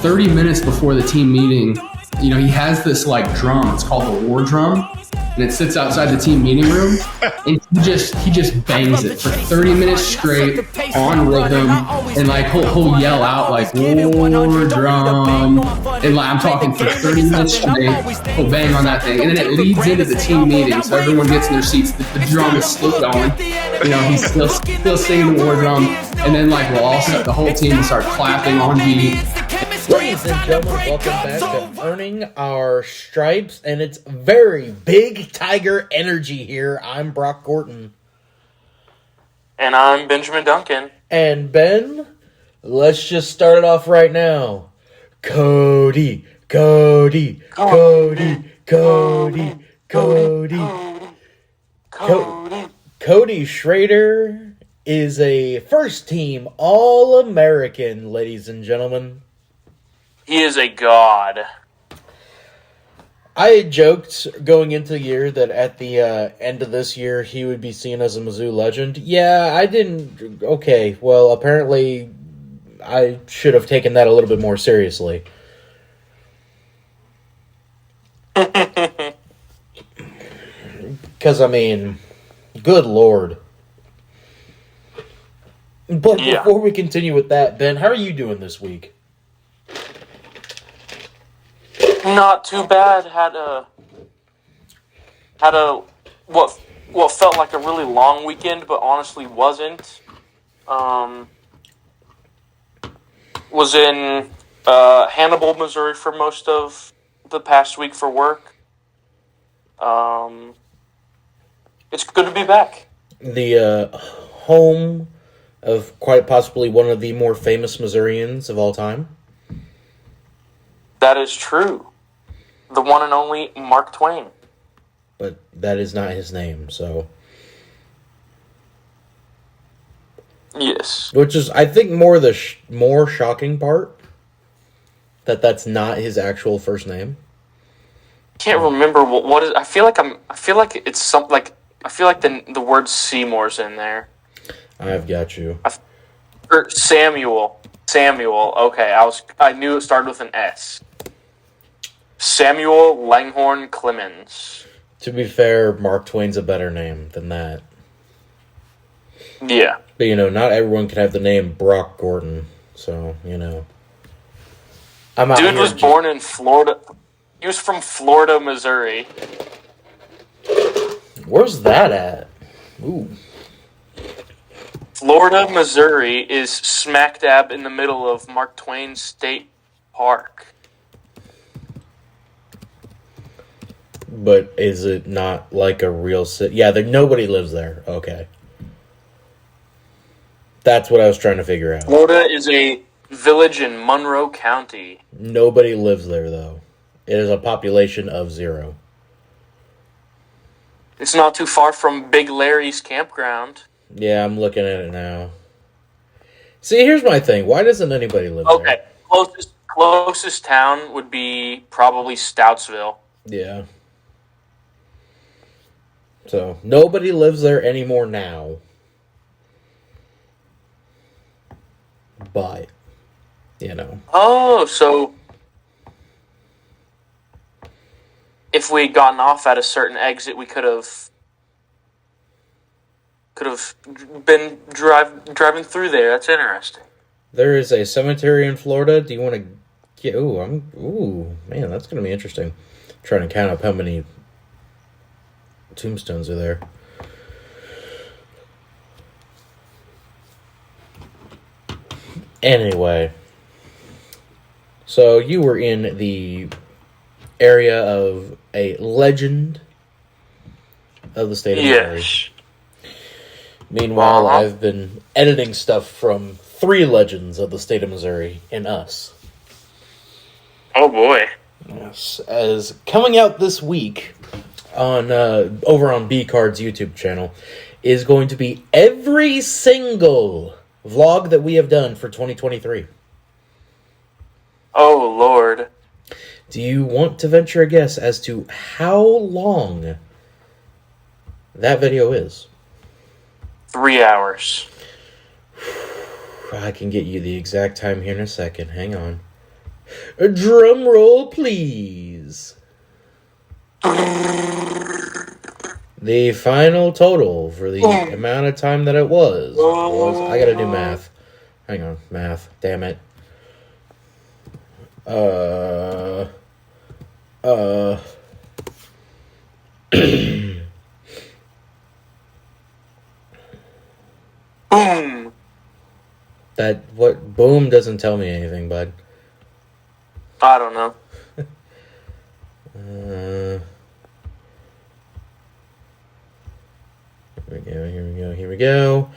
30 minutes before the team meeting, he has this like drum. It's called the war drum, and it sits outside the team meeting room. And he just bangs it for 30 minutes straight on rhythm, and like he'll yell out like war drum, and like I'm talking for 30 minutes straight. He'll bang on that thing, and then it leads into the team meeting, so everyone gets in their seats. The drum is still going. He's still singing the war drum, and then like we'll all set the whole team to start clapping on beat. Ladies and gentlemen, welcome back to Earning Our Stripes, and it's very big Tiger energy here. I'm Brock Gorton. And I'm Benjamin Duncan. And Ben, let's just start it off right now. Cody Schrader is a first-team All-American, ladies and gentlemen. He is a god. I joked going into the year that at the end of this year he would be seen as a Mizzou legend. Yeah, I didn't. Okay, well, apparently I should have taken that a little bit more seriously. Because, I mean, good Lord. But before we continue with that, Ben, how are you doing this week? Not too bad. Had a what felt like a really long weekend, but honestly wasn't. Was in Hannibal, Missouri for most of the past week for work. It's good to be back. The home of quite possibly one of the more famous Missourians of all time. That is true. The one and only Mark Twain. But that is not his name, so... Yes. Which is, I think, more the more shocking part. That's not his actual first name. Can't remember what is... I feel like it's something like... I feel like the word Seymour's in there. I've got you. Or Samuel. Okay, I knew it started with an S. Samuel Langhorne Clemens. To be fair, Mark Twain's a better name than that. Yeah. But, not everyone can have the name Brock Gordon. So, Dude was born in Florida. He was from Florida, Missouri. Where's that at? Ooh. Florida, Missouri is smack dab in the middle of Mark Twain State Park. But is it not like a real city? Yeah, nobody lives there. Okay. That's what I was trying to figure out. Florida is a village in Monroe County. Nobody lives there, though. It is a population of 0. It's not too far from Big Larry's campground. Yeah, I'm looking at it now. See, here's my thing. Why doesn't anybody live there? Okay, closest town would be probably Stoutsville. Yeah. So, nobody lives there anymore now. But, Oh, so... If we had gotten off at a certain exit, we could have been driving through there. That's interesting. There is a cemetery in Florida. Do you want to get... man, that's going to be interesting. Trying to count up how many tombstones are there. Anyway. So, you were in the area of a legend of the state of Missouri. Yes. Meanwhile, I've been editing stuff from 3 legends of the state of Missouri in Us. Oh boy. Yes, as coming out this week on over on B Card's YouTube channel is going to be every single vlog that we have done for 2023. Oh Lord. Do you want to venture a guess as to how long that video is? 3 hours. I can get you the exact time here in a second. Hang on. A drum roll, please. The final total for the amount of time that it was I gotta do math. Hang on, math. Damn it. 'Boom. Boom doesn't tell me anything, bud. I don't know. Here we go.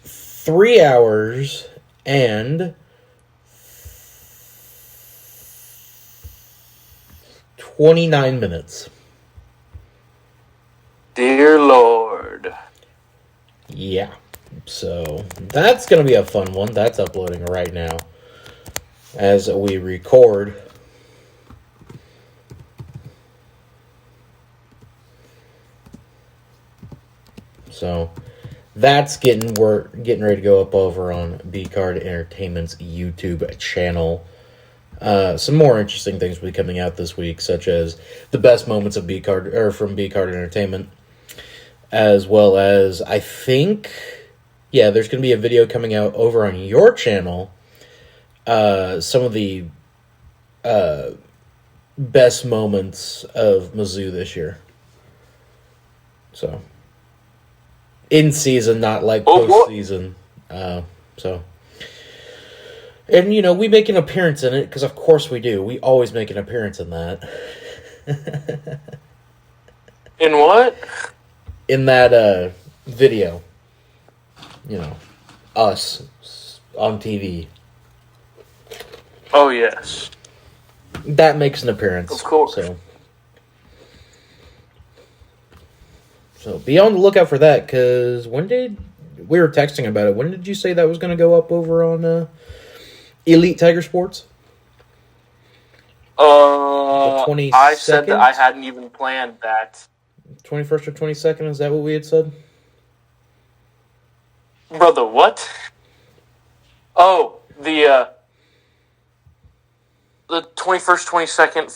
3 hours and 29 minutes. Dear Lord. Yeah. So, that's going to be a fun one. That's uploading right now as we record. So, that's we're getting ready to go up over on B-Card Entertainment's YouTube channel. Some more interesting things will be coming out this week, such as the best moments of from B-Card Entertainment, as well as, I think, there's going to be a video coming out over on your channel. Some of the best moments of Mizzou this year. So, in season, not like postseason. So, and we make an appearance in it because, of course, we do. We always make an appearance in that. In what? In that video. Us on TV. Oh, yes. That makes an appearance. Of course. So be on the lookout for that, because we were texting about it. When did you say that was going to go up over on EliteTigerSports? The 22nd? I said that I hadn't even planned that. 21st or 22nd, is that what we had said? Brother, what? Oh, the 21st, 22nd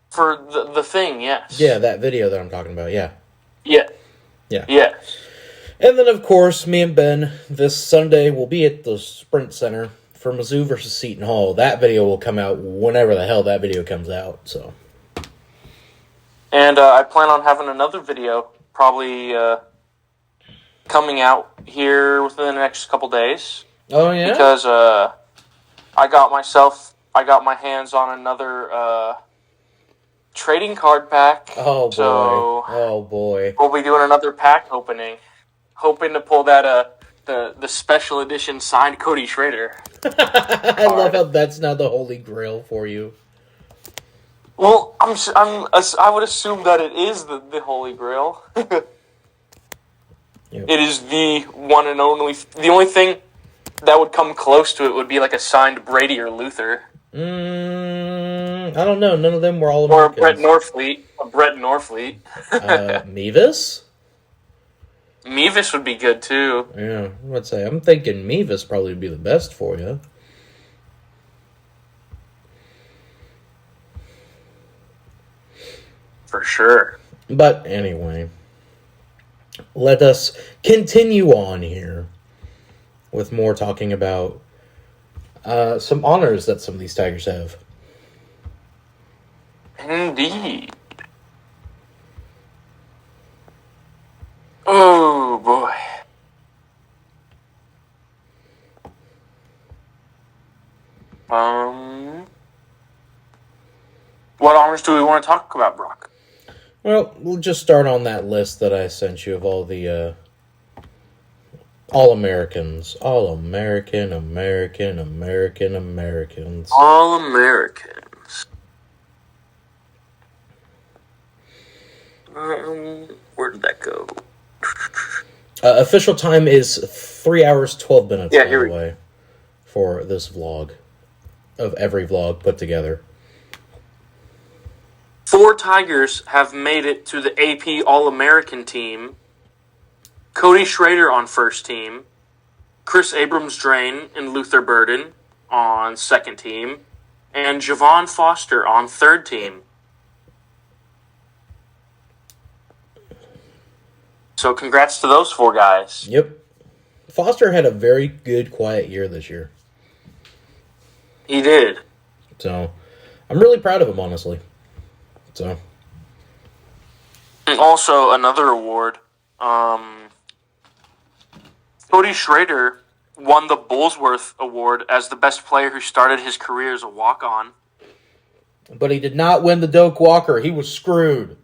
for the thing, yes. Yeah, that video that I'm talking about, yeah. Yeah. Yeah. Yes. And then, of course, me and Ben, this Sunday, will be at the Sprint Center for Mizzou versus Seton Hall. That video will come out whenever the hell that video comes out, so. And I plan on having another video probably coming out here within the next couple days. Oh, yeah? Because I got my hands on another trading card pack. Oh, boy. So we'll be doing another pack opening. Hoping to pull that the special edition signed Cody Schrader. I love how that's now the holy grail for you. Well, I would assume that it is the holy grail. Yep. It is the one and only. The only thing that would come close to it would be like a signed Brady or Luther. I don't know. None of them were all Americans. Or a Brett Norfleet. Mevis? Mevis would be good too. Yeah, I'm thinking Mevis probably would be the best for you. For sure. But anyway, let us continue on here with more talking about some honors that some of these Tigers have. Indeed. Oh, boy. What honors do we want to talk about, Brock? Well, we'll just start on that list that I sent you of all the All-Americans. All-American, Americans. All-Americans. Where did that go? Official time is 3 hours, 12 minutes, by the way, for this vlog, of every vlog put together. 4 Tigers have made it to the AP All-American team. Cody Schrader on first team, Chris Abrams-Drain and Luther Burden on second team, and Javon Foster on third team. So congrats to those 4 guys. Yep. Foster had a very good, quiet year this year. He did. So, I'm really proud of him, honestly. So. And also, another award. Cody Schrader won the Burlsworth Award as the best player who started his career as a walk-on. But he did not win the Doak Walker. He was screwed.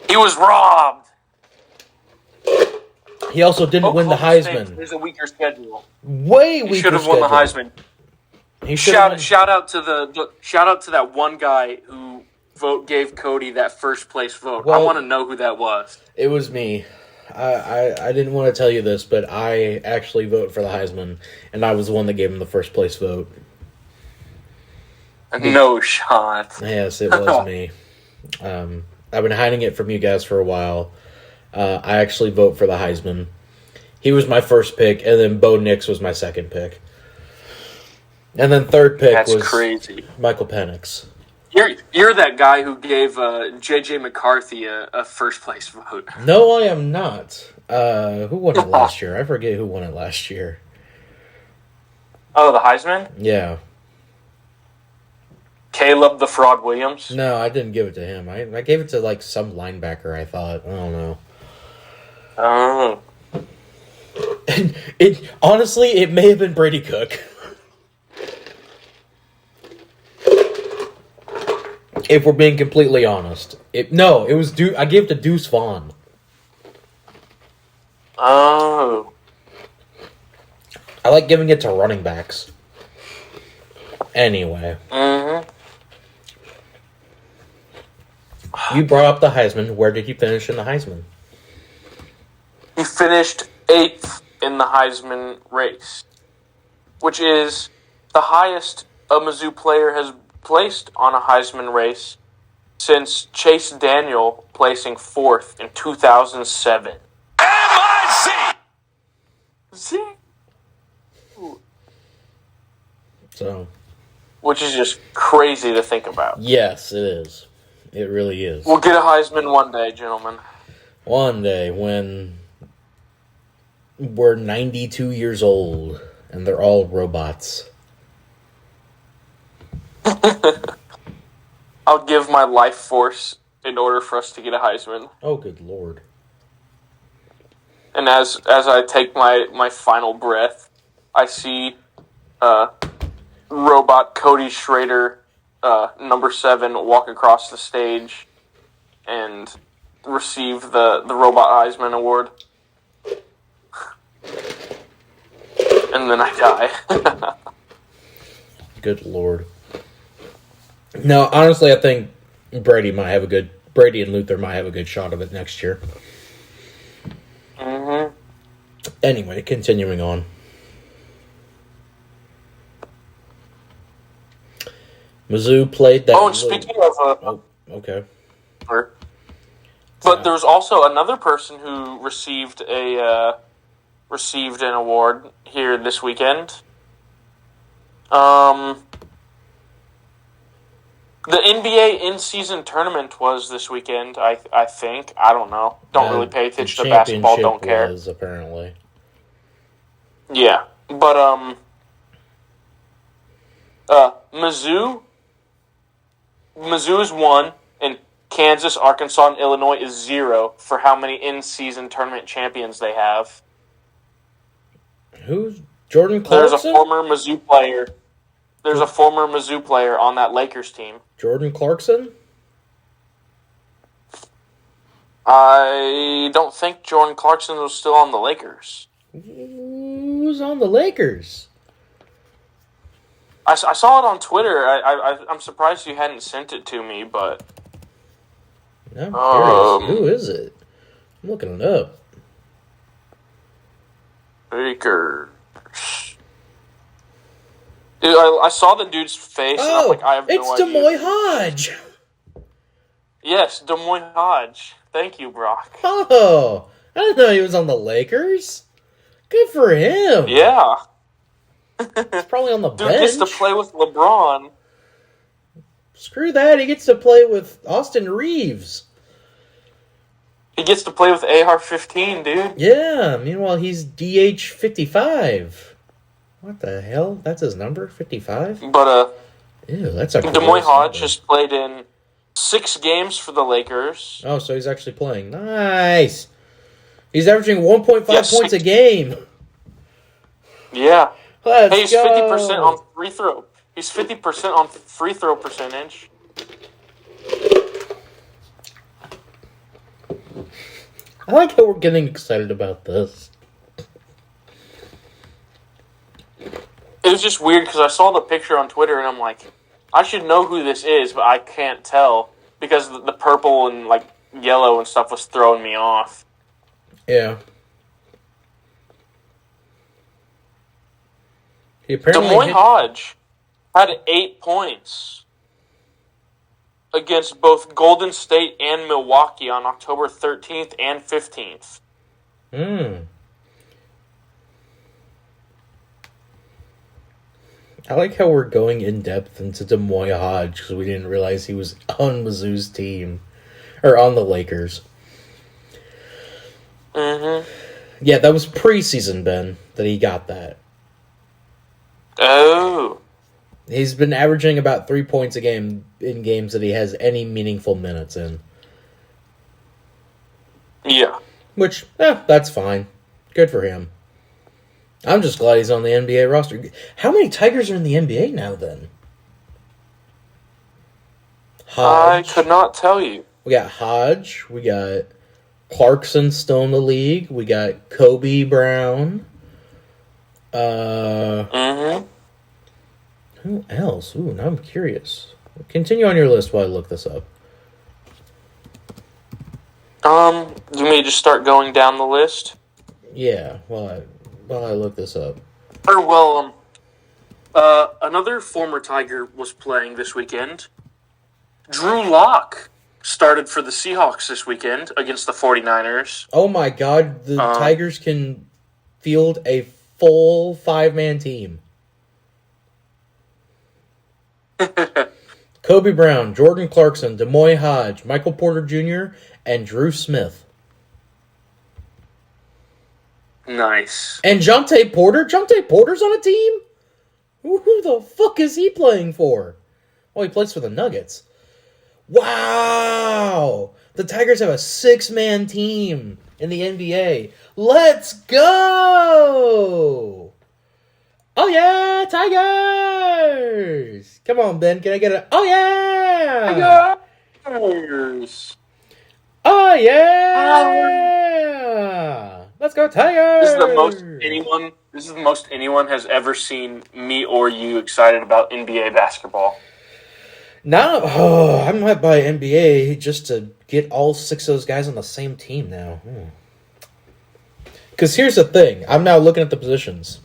He was robbed. He also didn't win the Heisman. There's a weaker schedule. Way weaker. He should have won the Heisman. Shout out to that one guy who gave Cody that first place vote. Well, I want to know who that was. It was me. I didn't want to tell you this, but I actually voted for the Heisman, and I was the one that gave him the first place vote. No shot. Yes, it was me. I've been hiding it from you guys for a while. I actually vote for the Heisman. He was my first pick, and then Bo Nix was my second pick. And then third pick was crazy. Michael Penix. You're that guy who gave J.J. McCarthy a first place vote. No, I am not. Who won it last year? I forget who won it last year. Oh, the Heisman? Yeah. Caleb the Fraud Williams? No, I didn't give it to him. I gave it to, like, some linebacker, I thought. I don't know. Oh. Honestly, it may have been Brady Cook. If we're being completely honest. It was I gave it to Deuce Vaughn. Oh. I like giving it to running backs. Anyway. Mm-hmm. You brought up the Heisman. Where did he finish in the Heisman? He finished 8th in the Heisman race, which is the highest a Mizzou player has placed on a Heisman race since Chase Daniel placing 4th in 2007. MIC! See? So. Which is just crazy to think about. Yes, it is. It really is. We'll get a Heisman one day, gentlemen. One day when we're 92 years old and they're all robots. I'll give my life force in order for us to get a Heisman. Oh, good Lord. And as I take my final breath, I see robot Cody Schrader, number 7, walk across the stage and receive the Robot Heisman Award. And then I die. Good Lord. No, honestly, I think Brady and Luther might have a good shot of it next year. Mm-hmm. Anyway, continuing on. Mizzou played that. Oh, and speaking of... oh, okay. But there was also another person who received an award here this weekend. The NBA in-season tournament was this weekend, I think. I don't know. Don't really pay attention to basketball, don't care. Was, apparently. Yeah. But, Mizzou is 1, and Kansas, Arkansas, and Illinois is 0 for how many in-season tournament champions they have. Who's Jordan Clarkson? There's a former Mizzou player on that Lakers team. Jordan Clarkson? I don't think Jordan Clarkson was still on the Lakers. Who's on the Lakers? I saw it on Twitter. I'm surprised you hadn't sent it to me, but... I'm curious. Who is it? I'm looking it up. Lakers. Dude, I saw the dude's face, and I'm like, I have no idea. It's Demoy Hodge! Yes, Des Moines Hodge. Thank you, Brock. Oh, I didn't know he was on the Lakers. Good for him. Yeah. He's probably on the Dude bench. gets to play with LeBron. Screw that. He gets to play with Austin Reeves. He gets to play with AR-15, dude. Yeah. Meanwhile, he's DH 55. What the hell? That's his number? 55? But, Ew, that's a Des Moines gross Hodge number. has played in 6 games for the Lakers. Oh, so he's actually playing. Nice. He's averaging 1.5 Yes. points a game. Yeah. Let's Hey, he's go. 50% on free throw. He's 50% on free throw percentage. I like how we're getting excited about this. It was just weird because I saw the picture on Twitter and I'm like, I should know who this is, but I can't tell because the purple and like yellow and stuff was throwing me off. Yeah. He Des apparently Moines hit- Hodge had 8 points against both Golden State and Milwaukee on October 13th and 15th. I like how we're going in depth into Des Moines Hodge because we didn't realize he was on Mizzou's team. Or on the Lakers. Mm-hmm. Yeah, that was preseason, Ben, that he got that. Oh. He's been averaging about 3 points a game in games that he has any meaningful minutes in. Yeah. Which, that's fine. Good for him. I'm just glad he's on the NBA roster. How many Tigers are in the NBA now, then? I Hodge. could not tell you. We got Hodge. We got Clarkson still in the league. We got Kobe Brown. Mm-hmm. Who else? Ooh, now I'm curious. Continue on your list while I look this up. Do we just start going down the list? Yeah, while I look this up. Or, well, another former Tiger was playing this weekend. Drew Lock started for the Seahawks this weekend against the 49ers. Oh my god, the Tigers can field a full 5-man team. Kobe Brown, Jordan Clarkson, Des Moines Hodge, Michael Porter Jr., and Drew Smith. Nice. And Jonte Porter? Jonte Porter's on a team? Who the fuck is he playing for? Oh, he plays for the Nuggets. Wow! The Tigers have a 6-man team in the NBA. Let's go! Oh yeah, Tigers! Come on, Ben, can I get a oh yeah? Tigers. Oh yeah! Let's go, Tigers! This is the most anyone has ever seen me or you excited about NBA basketball. Now, I might buy NBA just to get all 6 of those guys on the same team now. Because here's the thing. I'm now looking at the positions.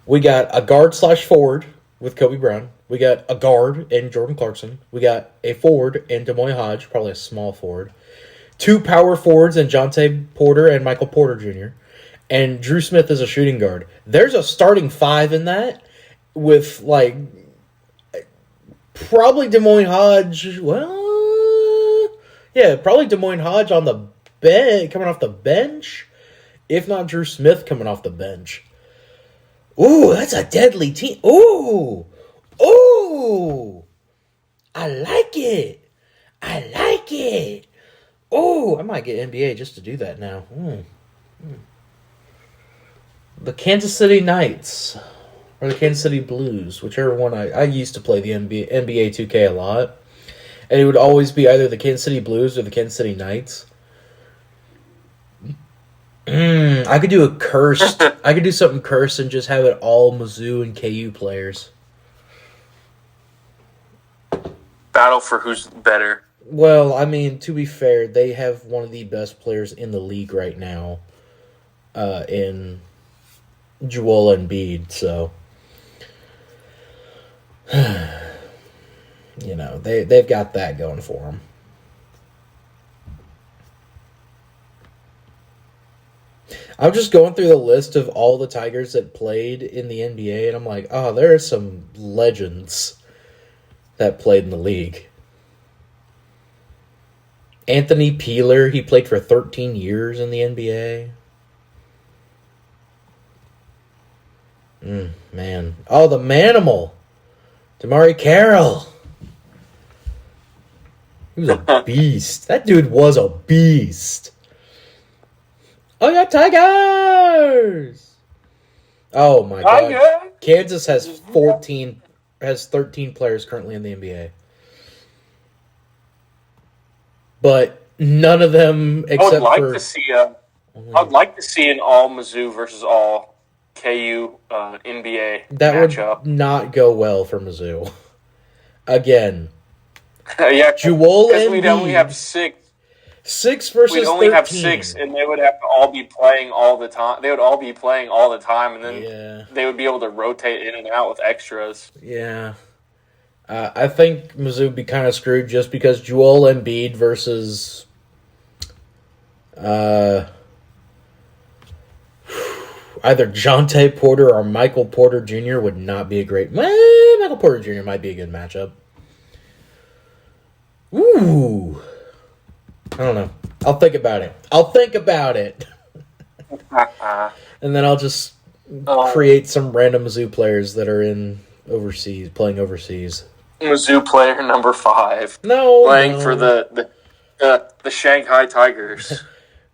We got a guard/forward with Kobe Brown. We got a guard in Jordan Clarkson. We got a forward in Des Moines Hodge, probably a small forward. 2 power forwards in Jonte Porter and Michael Porter Jr. And Drew Smith is a shooting guard. There's a starting 5 in that with, like, probably Des Moines Hodge. Well, yeah, probably Des Moines Hodge on the bench, coming off the bench. If not Drew Smith coming off the bench. Ooh, that's a deadly team. Ooh. I like it. Ooh, I might get NBA just to do that now. The Kansas City Knights. Or the Kansas City Blues, whichever one. I used to play the NBA 2K a lot. And it would always be either the Kansas City Blues or the Kansas City Knights. I could do a cursed. I could do something cursed and just have it all Mizzou and KU players. Battle for who's better. Well, I mean, to be fair, they have one of the best players in the league right now in Joel Embiid, so you know, they've got that going for them. I'm just going through the list of all the Tigers that played in the NBA, and I'm like, oh, there are some legends that played in the league. Anthony Peeler, he played for 13 years in the NBA. Man. Oh, the Manimal. Damari Carroll. He was a beast. That dude was a beast. Oh, yeah, Tigers! Oh, my God. Kansas has 13 players currently in the NBA. But none of them except I'd like to see an all Mizzou versus all KU NBA that matchup. Would not go well for Mizzou. Again. Yeah, Joel because Embiid. We'd only have 6. 6 versus 13. We'd only have 6, and they would have to all be playing all the time. They would all be playing all the time, and then they would be able to rotate in and out with extras. Yeah. I think Mizzou would be kind of screwed just because Joel Embiid versus either Jonte Porter or Michael Porter Jr. would not be a great... Michael Porter Jr. might be a good matchup. Ooh. I don't know. I'll think about it. And then I'll just create some random Mizzou players that are playing overseas. Mizzou player number 5. Playing for the Shanghai Tigers.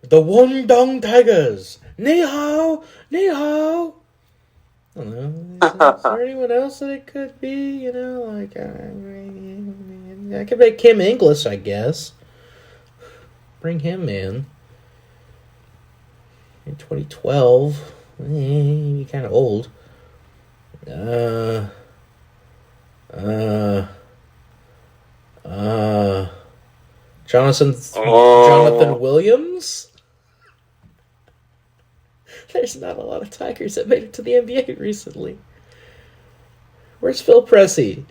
The Wondong Tigers. Ni hao, ni hao. I don't know. Is there anyone else that it could be? I could make Kim Inglis, I guess. Bring him in 2012. He'd be kind of old. Jonathan Williams? There's not a lot of Tigers that made it to the NBA recently. Where's Phil Pressey?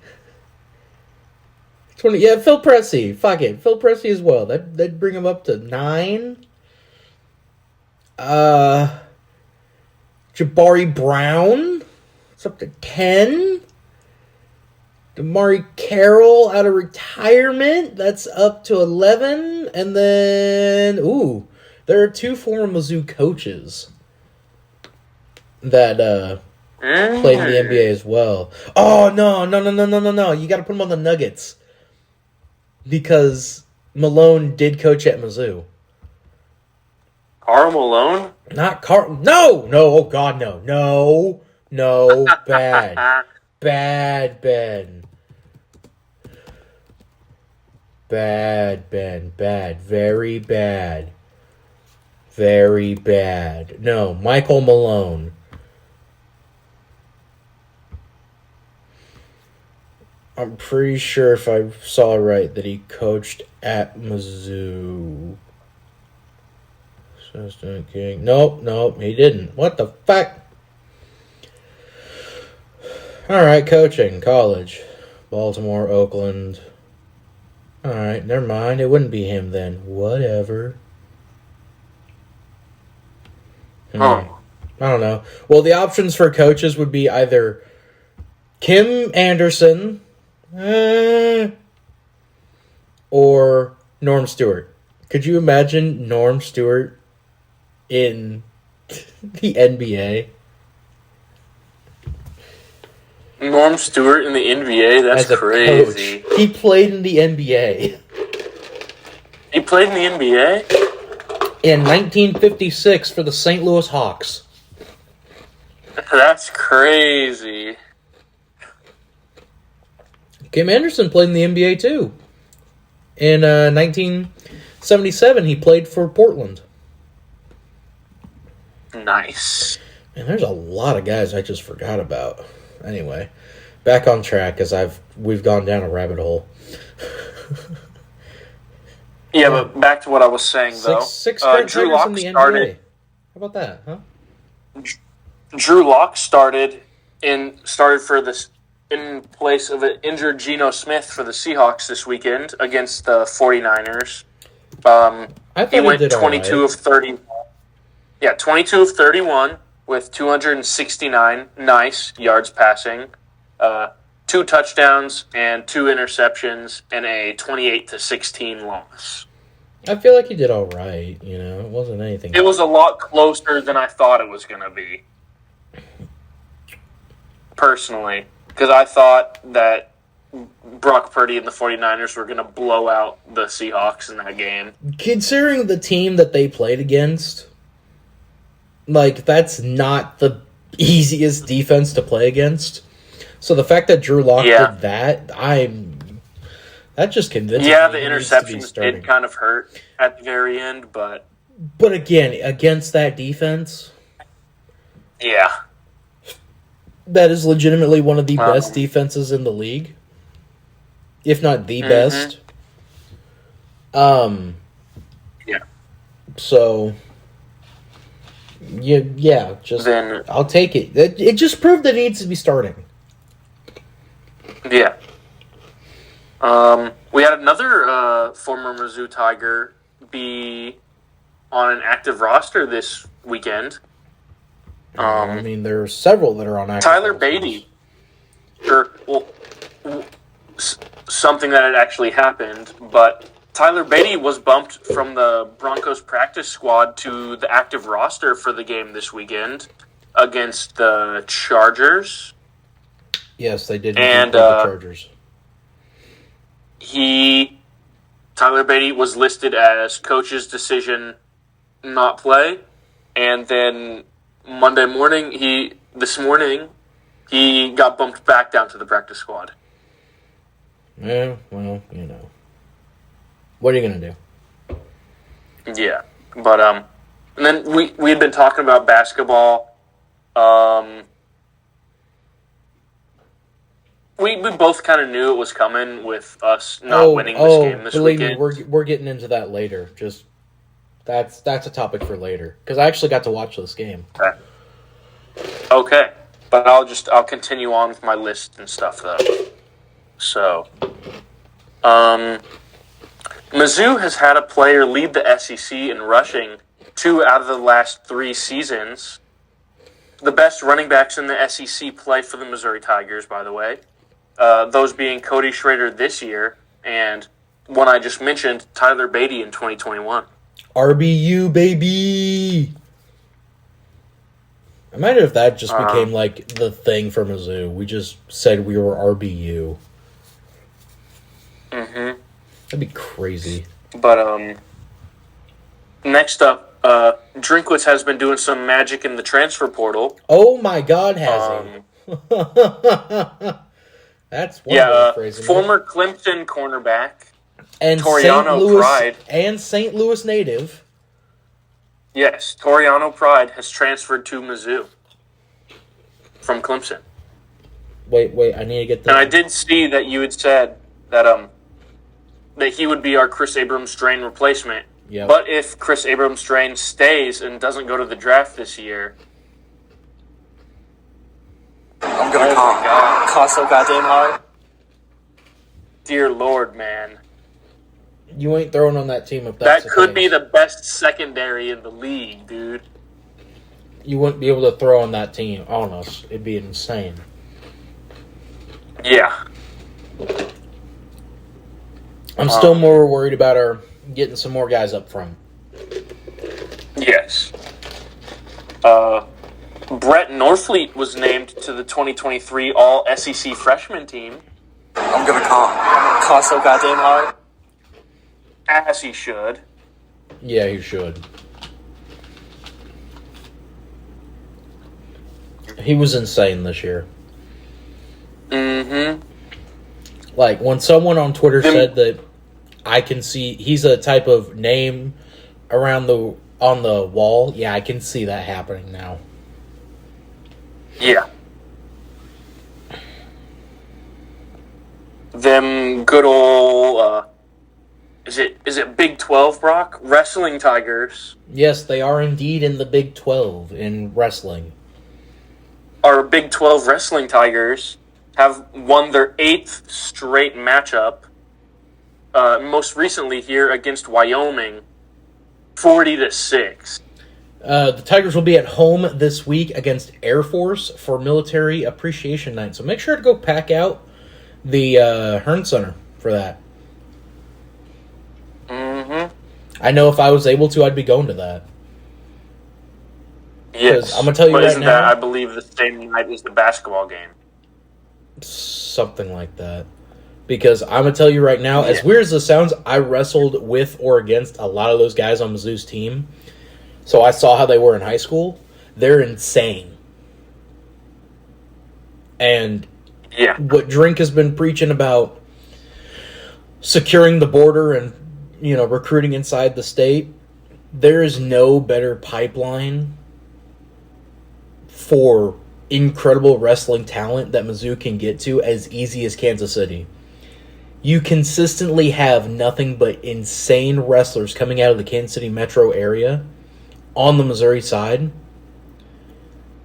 Phil Pressey. Fuck it. Phil Pressey as well. That'd bring him up to 9. Jabari Brown. It's up to 10. Damari Carroll out of retirement. That's up to 11. And then, there are 2 former Mizzou coaches that played in the NBA as well. Oh, no. You got to put them on the Nuggets. Because Malone did coach at Mizzou. Karl Malone? Not Karl. No. Oh, God, no. No. Bad. Bad, Ben. Bad, Ben. Bad. Very bad. Very bad. No, Michael Malone. I'm pretty sure if I saw right that he coached at Mizzou. Assistant King. Nope, he didn't. What the fuck? Alright, coaching, college. Baltimore, Oakland. Alright, never mind. It wouldn't be him then. Whatever. I don't know. Well, the options for coaches would be either Kim Anderson or Norm Stewart. Could you imagine Norm Stewart in the NBA? Norm Stewart in the NBA? That's crazy. Coach. He played in the NBA. He played in the NBA? In 1956 for the St. Louis Hawks. That's crazy. Kim Anderson played in the NBA too. In 1977, he played for Portland. Nice. And there's a lot of guys I just forgot about. Anyway, back on track as we've gone down a rabbit hole. Yeah, but back to what I was saying though. Six Drew Lock in the NBA. How about that, huh? Drew Lock started for this in place of an injured Geno Smith for the Seahawks this weekend against the 49ers. I thought he went 22 of 30. Yeah, 22 of 31 with 269 nice yards passing, 2 touchdowns and 2 interceptions, and a 28-16 loss. I feel like he did all right. It wasn't anything. It was a lot closer than I thought it was going to be. Personally, because I thought that Brock Purdy and the 49ers were going to blow out the Seahawks in that game. Considering the team that they played against, that's not the easiest defense to play against. So the fact that Drew Lock did that, that just convinces me. Yeah, the interceptions did kind of hurt at the very end, but again, against that defense, yeah, that is legitimately one of the best defenses in the league, if not the best. Yeah. So, I'll take it. It just proved that it needs to be starting. Yeah. We had another former Mizzou Tiger be on an active roster this weekend. There are several that are on active Tyler rosters. Beatty. Something that had actually happened, but Tyler Beatty was bumped from the Broncos practice squad to the active roster for the game this weekend against the Chargers. Yes, they did. And the Chargers. Tyler Beatty was listed as coach's decision not play, and then this morning, he got bumped back down to the practice squad. Yeah, well, what are you gonna do? Yeah, but and then we had been talking about basketball. We both kind of knew it was coming with us not winning this game this weekend. Me, we're getting into that later. Just that's a topic for later because I actually got to watch this game. Okay, but I'll continue on with my list and stuff though. So, Mizzou has had a player lead the SEC in rushing 2 out of the last 3 seasons. The best running backs in the SEC play for the Missouri Tigers, by the way. Those being Cody Schrader this year and one I just mentioned, Tyler Beatty in 2021. RBU, baby! Imagine if that just became the thing for Mizzou. We just said we were RBU. Mm-hmm. That'd be crazy. But next up, Drinkwitz has been doing some magic in the transfer portal. Oh my God, has he? That's one way of phrasing former Clemson cornerback and Toriano Pride and St. Louis native. Yes, Toriano Pride has transferred to Mizzou from Clemson. Wait, I need to get that. And I did see that you had said that that he would be our Chris Abrams-Strain replacement. Yep. But if Chris Abrams-Strain stays and doesn't go to the draft this year, I'm gonna cost so goddamn hard. Dear Lord, man. You ain't throwing on that team if that's that could be the best secondary in the league, dude. You wouldn't be able to throw on that team on us. It'd be insane. Yeah. I'm still more worried about our getting some more guys up front. Yes. Brett Norfleet was named to the 2023 All-SEC freshman team. I'm gonna cost so goddamn hard. As he should. Yeah, he should. He was insane this year. Mm-hmm. When someone on Twitter said that I can see he's a type of name on the wall, yeah, I can see that happening now. Yeah. Them good old is it Big 12, Brock? Wrestling Tigers. Yes, they are indeed in the Big 12 in wrestling. Our Big 12 Wrestling Tigers have won their 8th straight matchup. Most recently here against Wyoming, 40-6. The Tigers will be at home this week against Air Force for Military Appreciation Night. So make sure to go pack out the Hearn Center for that. Mm-hmm. I know if I was able to, I'd be going to that. Yes. I'm going to tell you but right isn't now. That, I believe, the same night as the basketball game? Something like that. Because I'm going to tell you right now, as weird as this sounds, I wrestled with or against a lot of those guys on Mizzou's team. So I saw how they were in high school. They're insane. And what Drink has been preaching about securing the border and, recruiting inside the state, there is no better pipeline for incredible wrestling talent that Mizzou can get to as easy as Kansas City. You consistently have nothing but insane wrestlers coming out of the Kansas City metro area on the Missouri side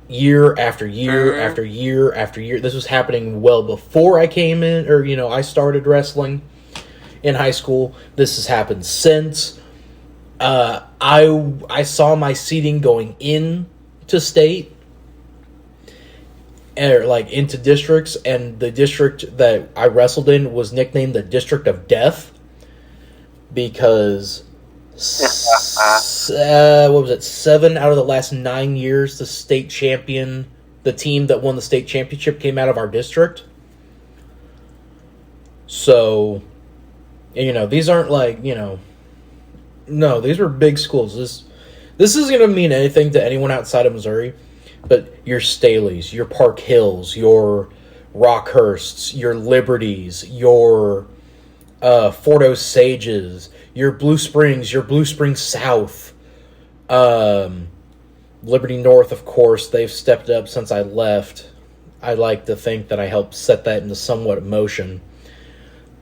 year after year after year after year. This was happening well before I came in, or, I started wrestling in high school. This has happened since. I saw my seating going into state, or into districts, and the district that I wrestled in was nicknamed the District of Death because 7 out of the last 9 years the state champion, the team that won the state championship, came out of our district. So, these aren't no, these were big schools. This isn't going to mean anything to anyone outside of Missouri. But your Staleys, your Park Hills, your Rockhursts, your Liberties, your Fort Osages, your Blue Springs South, Liberty North, of course, they've stepped up since I left. I like to think that I helped set that into somewhat motion.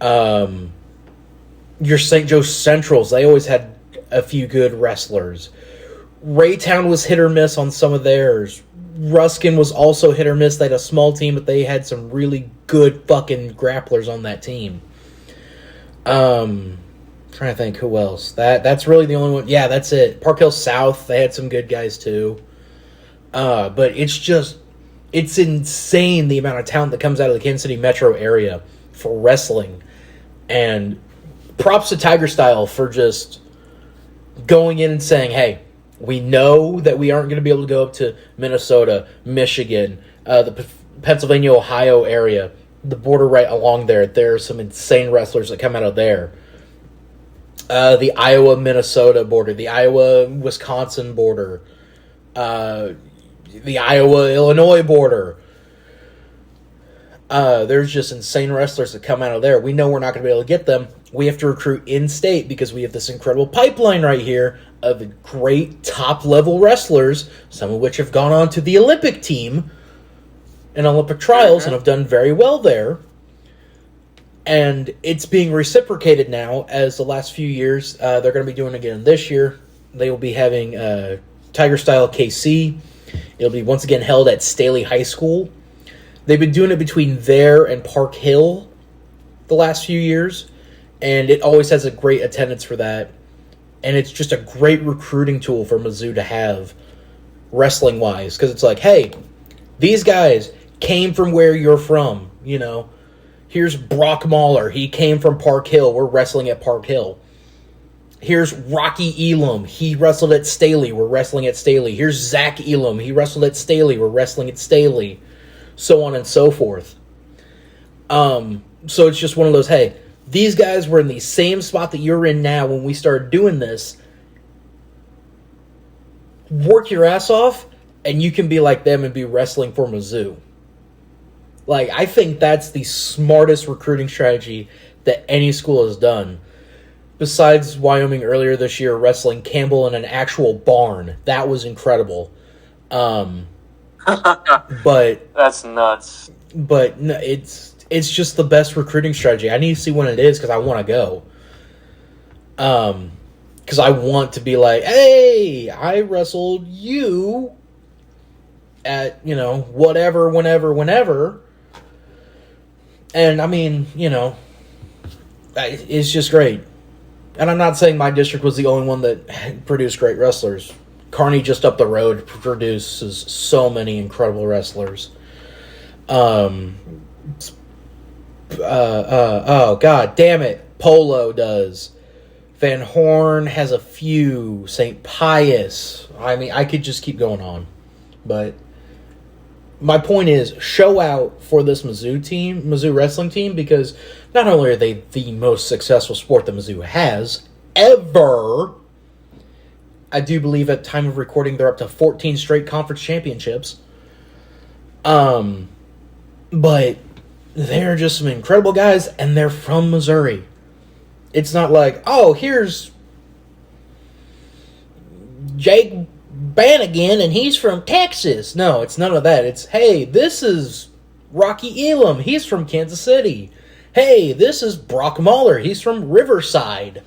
Your St. Joe Centrals, they always had a few good wrestlers. Raytown was hit or miss on some of theirs. Ruskin was also hit or miss. They had a small team, but they had some really good fucking grapplers on that team. Trying to think who else. That's really the only one. Yeah, that's it. Park Hill South, they had some good guys too. But it's insane the amount of talent that comes out of the Kansas City metro area for wrestling. And props to tigerstyle for just going in and saying, hey, we know that we aren't going to be able to go up to Minnesota, Michigan, the Pennsylvania, Ohio area, the border right along there. There are some insane wrestlers that come out of there. The Iowa-Minnesota border, the Iowa-Wisconsin border, the Iowa-Illinois border. There's just insane wrestlers that come out of there. We know we're not going to be able to get them. We have to recruit in-state because we have this incredible pipeline right here of great top-level wrestlers, some of which have gone on to the Olympic team in Olympic trials and have done very well there. And it's being reciprocated now as the last few years. They're going to be doing it again this year. They will be having Tiger Style KC. It'll be once again held at Staley High School. They've been doing it between there and Park Hill the last few years, and it always has a great attendance for that. And it's just a great recruiting tool for Mizzou to have wrestling-wise, because it's like, hey, these guys came from where you're from, Here's Brock Mahler. He came from Park Hill. We're wrestling at Park Hill. Here's Rocky Elam. He wrestled at Staley. We're wrestling at Staley. Here's Zach Elam. He wrestled at Staley. We're wrestling at Staley. So on and so forth. So it's just one of those, hey, these guys were in the same spot that you're in now when we started doing this. Work your ass off, and you can be like them and be wrestling for Mizzou. I think that's the smartest recruiting strategy that any school has done. Besides Wyoming earlier this year wrestling Campbell in an actual barn. That was incredible. But that's nuts. But no, it's just the best recruiting strategy. I need to see when it is because I want to go. Because I want to be like, hey, I wrestled you at, whatever, whenever. And, I mean, it's just great. And I'm not saying my district was the only one that produced great wrestlers. Kearney just up the road produces so many incredible wrestlers. Oh, God damn it. Polo does. Van Horn has a few. St. Pius. I mean, I could just keep going on. But my point is, show out for this Mizzou wrestling team, because not only are they the most successful sport that Mizzou has ever, I do believe at time of recording they're up to 14 straight conference championships. But they're just some incredible guys, and they're from Missouri. It's not like, oh, here's Jake Bannigan, and he's from Texas. No, it's none of that. It's, hey, this is Rocky Elam. He's from Kansas City. Hey, this is Brock Mahler. He's from Riverside.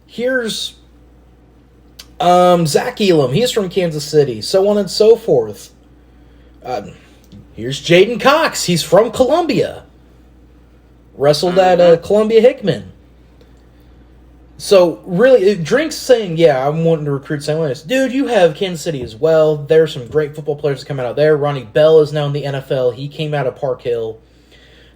Here's Zach Elam. He's from Kansas City. So on and so forth. Here's Jaden Cox. He's from Columbia. Wrestled at Columbia Hickman. So, really, Drink's saying, yeah, I'm wanting to recruit St. Louis. Dude, you have Kansas City as well. There's some great football players coming out of there. Ronnie Bell is now in the NFL. He came out of Park Hill.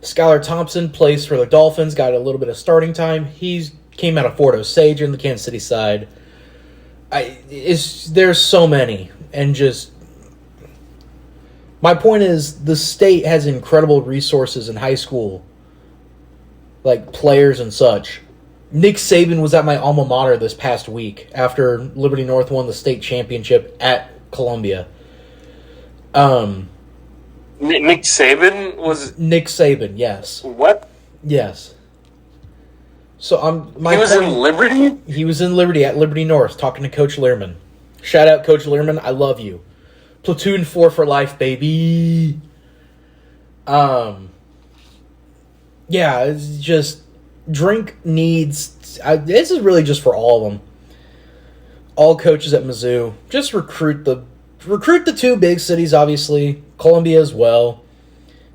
Skylar Thompson plays for the Dolphins, got a little bit of starting time. He came out of Fort Osage in the Kansas City side. There's so many. And just, my point is, the state has incredible resources in high school, like players and such. Nick Saban was at my alma mater this past week after Liberty North won the state championship at Columbia. Nick Saban was... Nick Saban, yes. What? Yes. So he was in Liberty? He was in Liberty at Liberty North talking to Coach Lehrman. Shout out Coach Lehrman, I love you. Platoon 4 for life, baby. Yeah, it's just... Drink needs... this is really just for all of them. All coaches at Mizzou. Just recruit the two big cities, obviously. Columbia as well.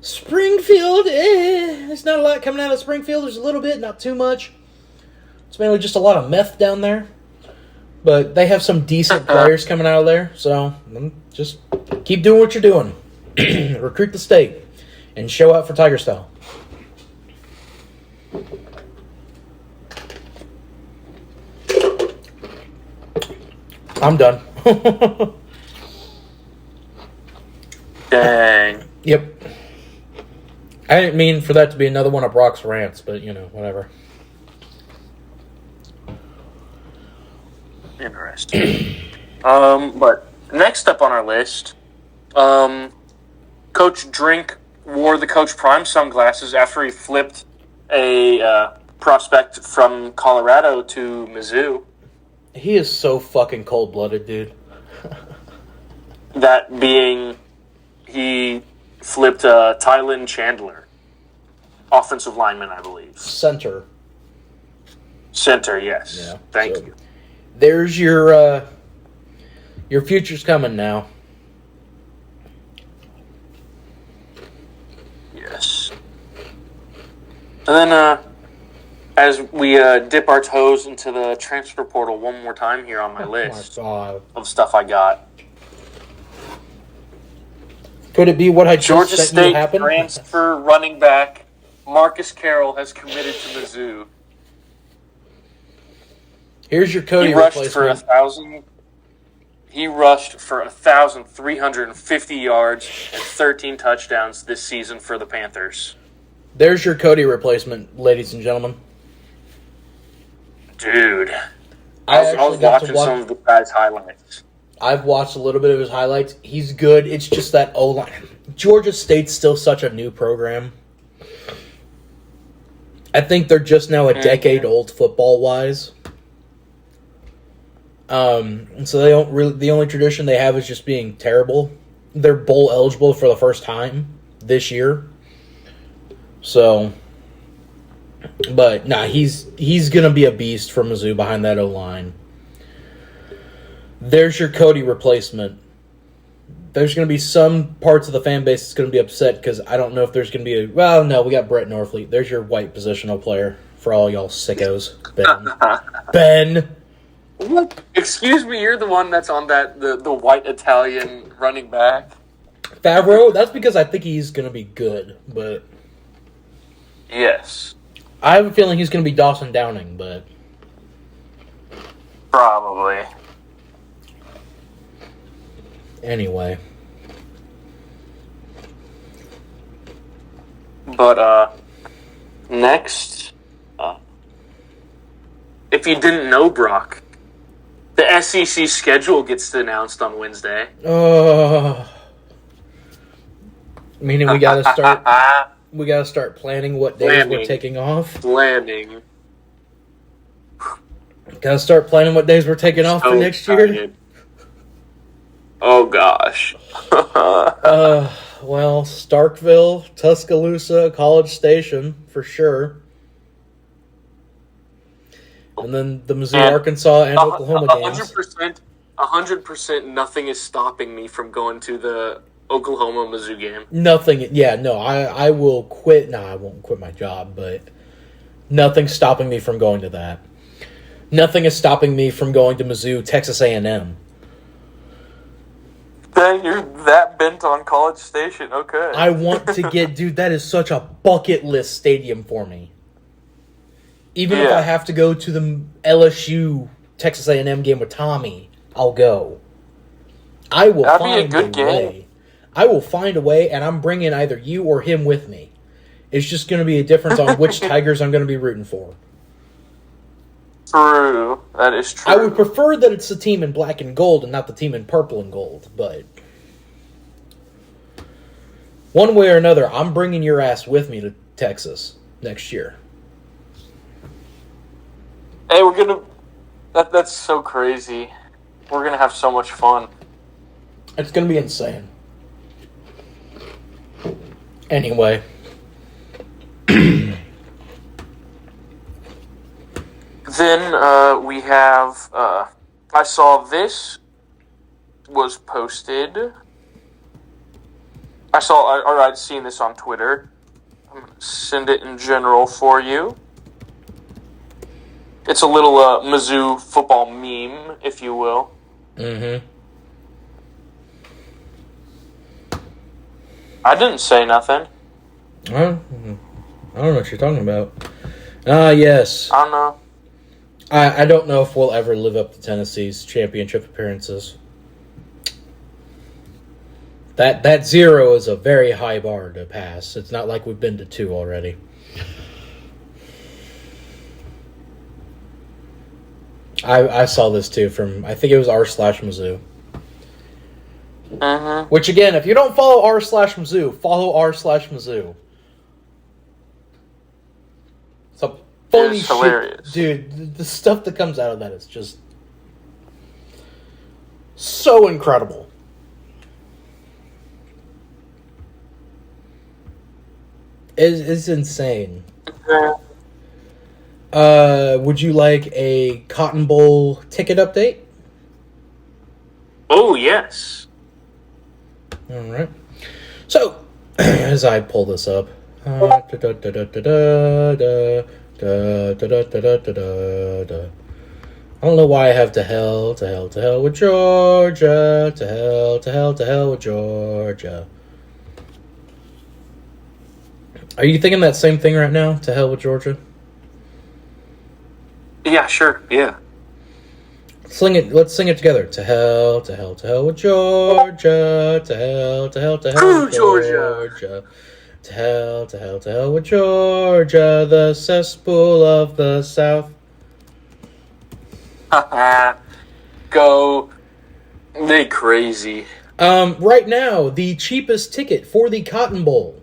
Springfield, there's not a lot coming out of Springfield. There's a little bit, not too much. It's mainly just a lot of meth down there. But they have some decent players coming out of there. So, just keep doing what you're doing. Recruit the state. And show out for tigerstyle. I'm done. Dang. Yep. I didn't mean for that to be another one of Brock's rants, but, whatever. Interesting. But next up on our list, Coach Drink wore the Coach Prime sunglasses after he flipped a prospect from Colorado to Mizzou. He is so fucking cold-blooded, dude. That being, he flipped Tylen Chandler, offensive lineman, I believe. Center, yes. Yeah, Thank you. There's your future's coming now. Yes. And then, as we dip our toes into the transfer portal one more time here on my list of stuff I got. Could it be what I just Georgia said State happened? transfer running back Marcus Carroll has committed to Mizzou. Here's your Cody He rushed replacement. He rushed for 1,350 yards and 13 touchdowns this season for the Panthers. There's your Cody replacement, ladies and gentlemen. Dude, I was watching some of the guy's highlights. I've watched a little bit of his highlights. He's good. It's just that O-line. Georgia State's still such a new program. I think they're just now a decade old football-wise. And so they don't really. The only tradition they have is just being terrible. They're bowl eligible for the first time this year. So, but nah, he's gonna be a beast for Mizzou behind that O-line. There's your Cody replacement. There's going to be some parts of the fan base that's going to be upset because I don't know if there's going to be we got Brett Norfleet. There's your white positional player for all y'all sickos. Ben. What? Excuse me, you're the one that's on the white Italian running back. Favreau, that's because I think he's going to be good, but... Yes. I have a feeling he's going to be Dawson Downing, but... Probably. Anyway. But, next, if you didn't know, Brock, the SEC schedule gets announced on Wednesday. Meaning we got to start planning what days we're taking off. Planning. Got to start planning what days we're taking off for next year. Oh gosh. Well, Starkville, Tuscaloosa, College Station for sure. And then the Mizzou, Arkansas, and Oklahoma games. 100%, nothing is stopping me from going to the Oklahoma Mizzou game. Nothing. Yeah, no, I will quit. No, I won't quit my job, but nothing's stopping me from going to that. Nothing is stopping me from going to Mizzou, Texas A&M. Dang, you're that bent on College Station. Okay. I want to get, dude, that is such a bucket list stadium for me. Even if I have to go to the LSU Texas A&M game with Tommy, I'll go. I will find a way. I will find a way, and I'm bringing either you or him with me. It's just going to be a difference on which Tigers I'm going to be rooting for. True. That is true. I would prefer that it's the team in black and gold and not the team in purple and gold, but one way or another, I'm bringing your ass with me to Texas next year. Hey, we're going to... That's so crazy. We're going to have so much fun. It's going to be insane. Anyway. Then we have, I saw this was posted. I'd seen this on Twitter. I'm going to send it in general for you. It's a little Mizzou football meme, if you will. Mm-hmm. I didn't say nothing. I don't know what you're talking about. Yes. I don't know. I don't know if we'll ever live up to Tennessee's championship appearances. That 0 is a very high bar to pass. It's not like we've been to 2 already. I saw this too from, I think it was r/Mizzou. Uh-huh. Which again, if you don't follow r/Mizzou, follow r/Mizzou. It's a funny shit. Hilarious. Dude, the stuff that comes out of that is just so incredible. It's insane. Would you like a Cotton Bowl ticket update? Oh, yes. All right. So, as I pull this up, I don't know why I have to hell with Georgia, to hell with Georgia. Are you thinking that same thing right now? To hell with Georgia? Yeah, sure. Yeah. Sing it. Let's sing it together. To hell with Georgia. To hell with Georgia. To hell with Georgia, the cesspool of the South. Go. They crazy. Right now, the cheapest ticket for the Cotton Bowl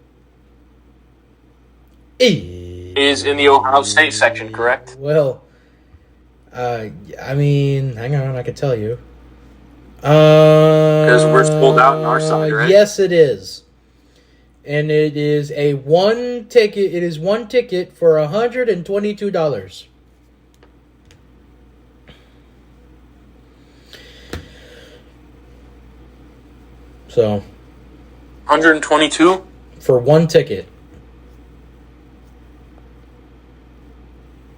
is in the Ohio State section, correct? Well, I mean, hang on, I can tell you. Because we're sold out on our side, right? Yes, it is. And it is one ticket. It is one ticket for $122. So, 122 for one ticket.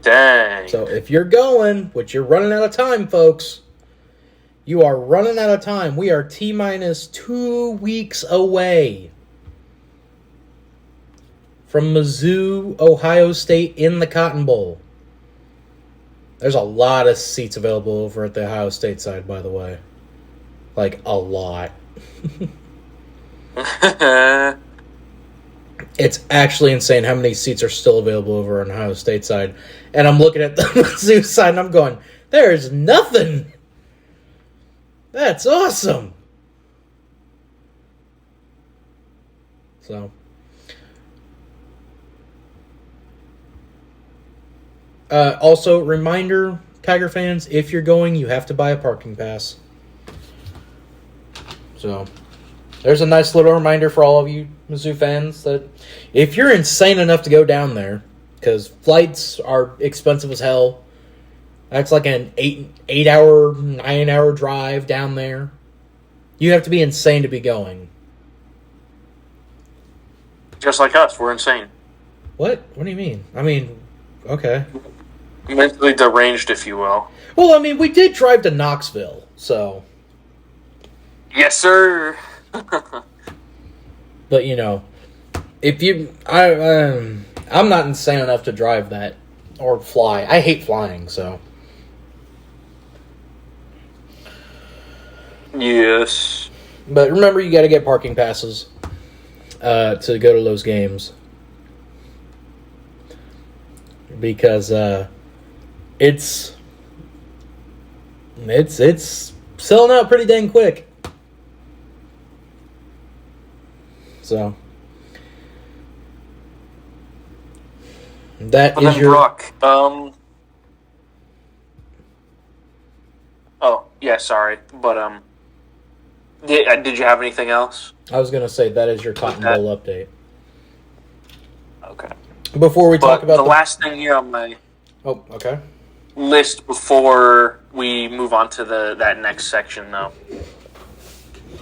Dang. So if you're going, which you're running out of time, folks, you are running out of time. We are T-minus 2 weeks away from Mizzou, Ohio State in the Cotton Bowl. There's a lot of seats available over at the Ohio State side, by the way. Like, a lot. It's actually insane how many seats are still available over on the Ohio State side. And I'm looking at the Mizzou side and I'm going, there's nothing. That's awesome. So. Also, reminder, Tiger fans, if you're going, you have to buy a parking pass. So, there's a nice little reminder for all of you Mizzou fans that if you're insane enough to go down there, because flights are expensive as hell, that's like an 8-hour, 9-hour drive down there. You have to be insane to be going. Just like us, we're insane. What? What do you mean? I mean, okay. Mentally deranged, if you will. Well, I mean, we did drive to Knoxville, so. Yes, sir. But, you know, if you... I'm not insane enough to drive that or fly. I hate flying, so. Yes. But remember, you got to get parking passes to go to those games. Because it's selling out pretty dang quick. So that is your Brock. Oh yeah, sorry, but did you have anything else? I was gonna say that is your Cotton Bowl update. Okay. Before we talk about the last thing here on my list before we move on to that next section, though.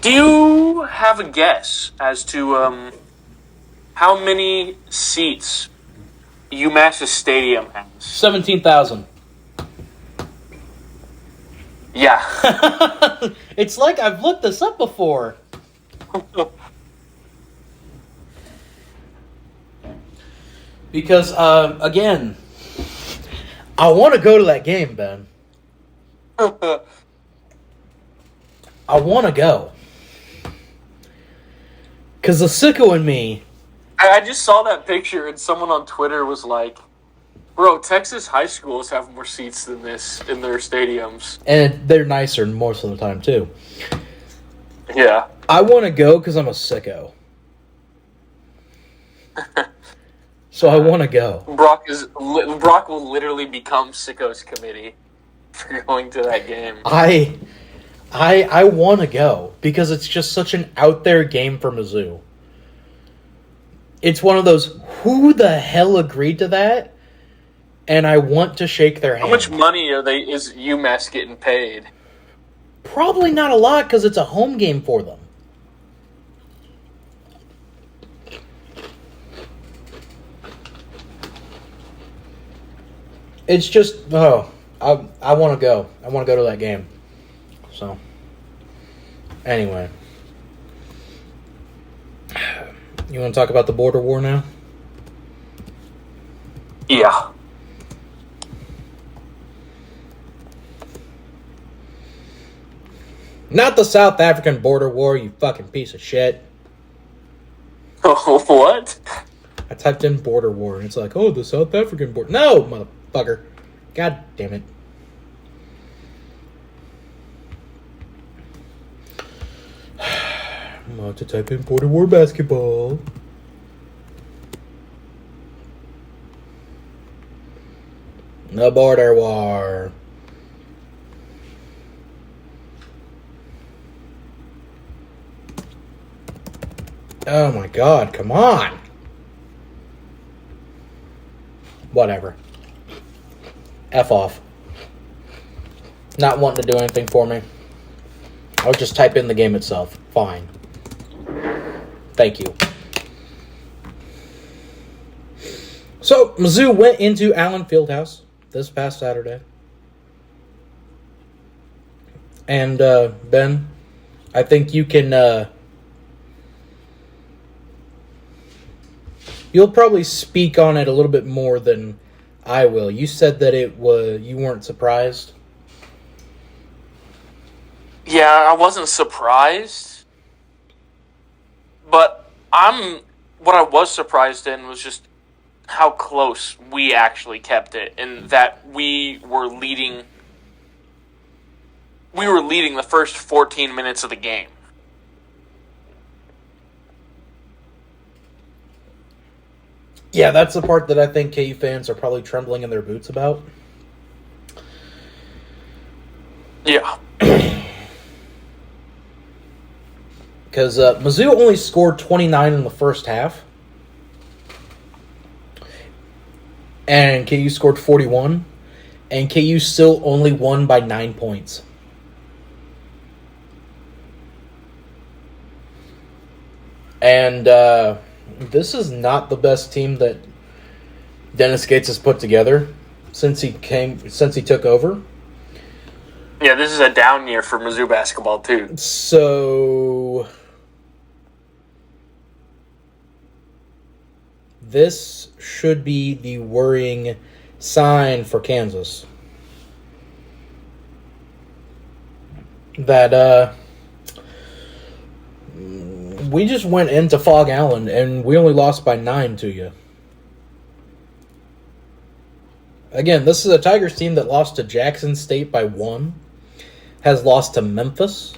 Do you have a guess as to how many seats UMass's stadium has? 17,000. Yeah. It's like I've looked this up before. Because, again, I want to go to that game, Ben. I want to go. Because the sicko in me... I just saw that picture and someone on Twitter was like, bro, Texas high schools have more seats than this in their stadiums. And they're nicer most of the time, too. Yeah. I want to go because I'm a sicko. So I want to go. Brock will literally become Sicko's committee for going to that game. I want to go because it's just such an out there game for Mizzou. It's one of those, who the hell agreed to that? And I want to shake their hand. How much money is UMass getting paid? Probably not a lot because it's a home game for them. It's just, I want to go. I want to go to that game. So, anyway. You want to talk about the border war now? Yeah. Not the South African border war, you fucking piece of shit. Oh, what? I typed in border war, and it's like, oh, the South African border. No, motherfucker. God damn it. I'm about to type in border war basketball. The border war. Oh my god, come on. Whatever. F off. Not wanting to do anything for me. I'll just type in the game itself. Fine. Thank you. So, Mizzou went into Allen Fieldhouse this past Saturday. And, Ben, I think you can, you'll probably speak on it a little bit more than I will. You said that you weren't surprised. Yeah, I wasn't surprised, but what I was surprised in was just how close we actually kept it, and that we were leading the first 14 minutes of the game. Yeah, that's the part that I think KU fans are probably trembling in their boots about. Yeah. Because Mizzou only scored 29 in the first half. And KU scored 41. And KU still only won by 9 points. And this is not the best team that Dennis Gates has put together since he took over. Yeah, this is a down year for Mizzou basketball, too. So this should be the worrying sign for Kansas. That we just went into Fog Allen and we only lost by 9 to you. Again, this is a Tigers team that lost to Jackson State by 1. Has lost to Memphis.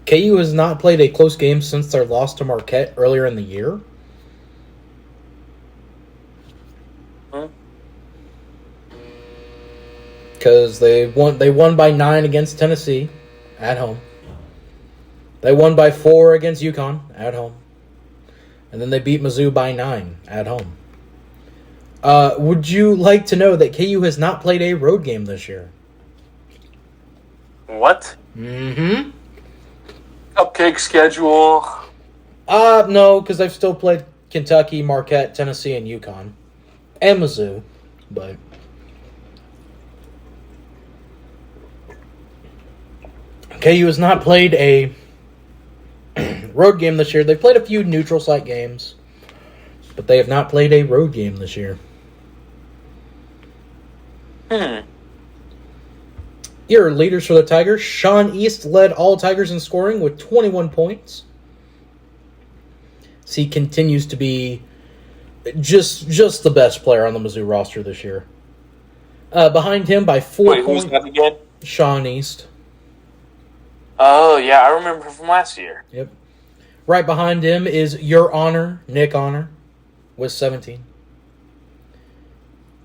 KU has not played a close game since their loss to Marquette earlier in the year. Because they won by 9 against Tennessee at home. They won by 4 against UConn at home. And then they beat Mizzou by 9 at home. Would you like to know that KU has not played a road game this year? What? Mm-hmm. Cupcake schedule. No, because I've still played Kentucky, Marquette, Tennessee, and UConn. And Mizzou. But KU has not played a road game this year. They've played a few neutral site games, but they have not played a road game this year. Your leaders for the Tigers. Sean East led all Tigers in scoring with 21 points. So he continues to be just the best player on the Mizzou roster this year. Behind him by 4 points. Who's that again? Sean East. Oh, yeah, I remember from last year. Yep. Right behind him is Your Honor, Nick Honor, with 17.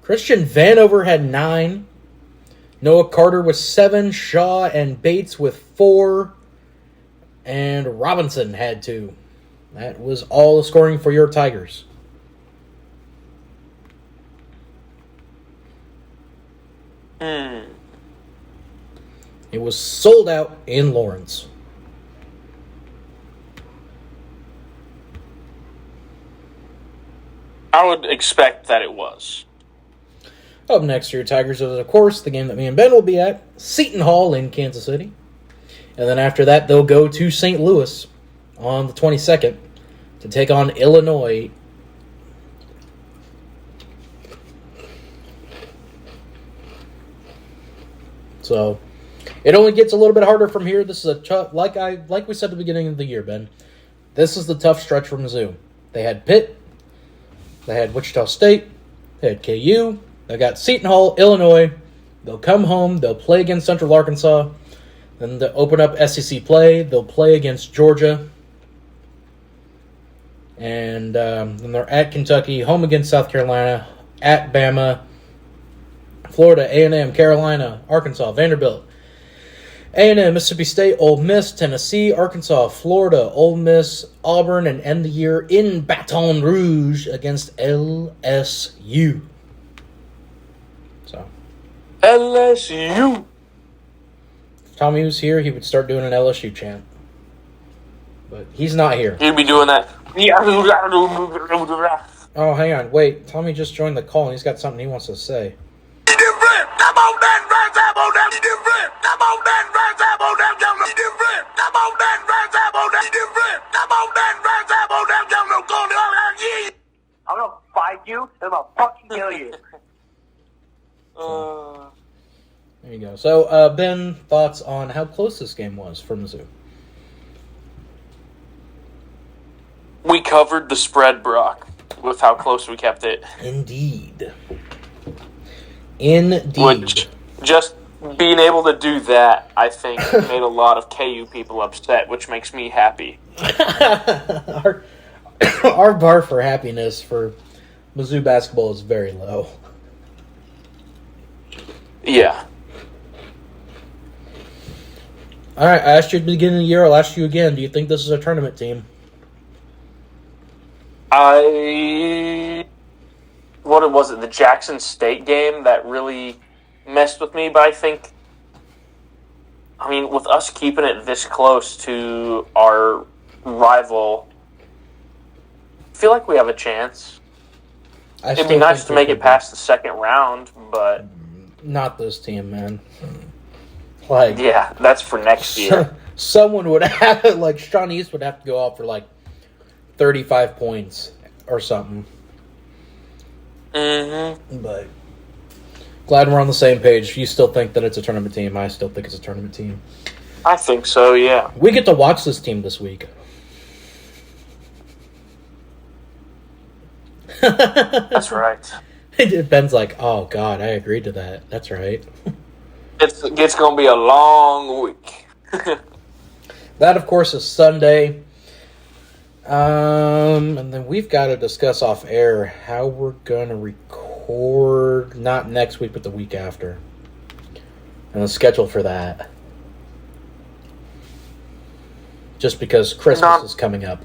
Christian Vanover had 9. Noah Carter with 7. Shaw and Bates with 4. And Robinson had 2. That was all the scoring for your Tigers. It was sold out in Lawrence. I would expect that it was. Up next to your Tigers is, of course, the game that me and Ben will be at, Seton Hall in Kansas City. And then after that, they'll go to St. Louis on the 22nd to take on Illinois. So it only gets a little bit harder from here. This is a tough, like we said at the beginning of the year, Ben. This is the tough stretch for Mizzou. They had Pitt, they had Wichita State, they had KU, they got Seton Hall, Illinois. They'll come home, they'll play against Central Arkansas. Then to open up SEC play, they'll play against Georgia. And then they're at Kentucky, home against South Carolina, at Bama, Florida, A&M, Carolina, Arkansas, Vanderbilt, A&M, Mississippi State, Ole Miss, Tennessee, Arkansas, Florida, Ole Miss, Auburn, and end the year in Baton Rouge against LSU. So, LSU. if Tommy was here, he would start doing an LSU chant. But he's not here. He'd be doing that. Oh, hang on. Wait. Tommy just joined the call, and he's got something he wants to say. I'm gonna fight you, and I'm gonna fucking kill you. There you go. So, Ben, thoughts on how close this game was for Mizzou? We covered the spread, Brock, with how close we kept it. Indeed. Which, just being able to do that, I think, made a lot of KU people upset, which makes me happy. Our bar for happiness for Mizzou basketball is very low. Yeah. All right, I asked you at the beginning of the year. I'll ask you again. Do you think this is a tournament team? What was it? The Jackson State game that really messed with me. But I think, with us keeping it this close to our rival, I feel like we have a chance. It'd be nice to make it past the second round, but not this team, man. Yeah, that's for next year. Someone would have it, like Sean East would have to go out for 35 points or something. Mm-hmm. But glad we're on the same page. You still think that it's a tournament team. I still think it's a tournament team. I think so, yeah. We get to watch this team this week. That's right. Ben's like, oh, God, I agreed to that. That's right. It's going to be a long week. That, of course, is Sunday. And then we've got to discuss off air how we're going to record, not next week, but the week after. And the schedule for that. Just because Christmas is coming up.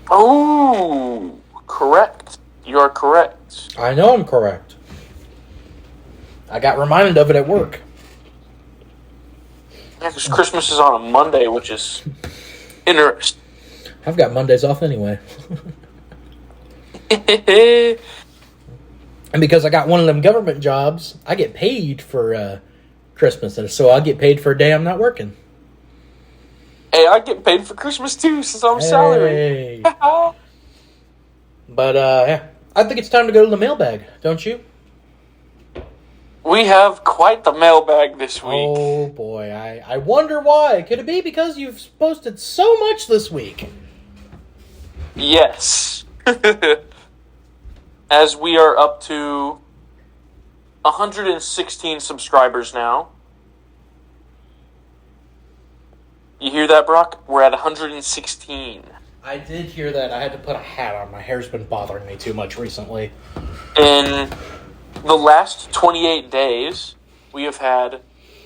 Oh, correct. You are correct. I know I'm correct. I got reminded of it at work. Yeah, because Christmas is on a Monday, which is interesting. I've got Mondays off anyway. And because I got one of them government jobs, I get paid for Christmas. So I get paid for a day I'm not working. Hey, I get paid for Christmas too, since I'm salary. But, yeah. I think it's time to go to the mailbag, don't you? We have quite the mailbag this week. Oh, boy. I wonder why. Could it be because you've posted so much this week? Yes. As we are up to 116 subscribers now. You hear that, Brock? We're at 116. I did hear that. I had to put a hat on. My hair's been bothering me too much recently. In the last 28 days, we have had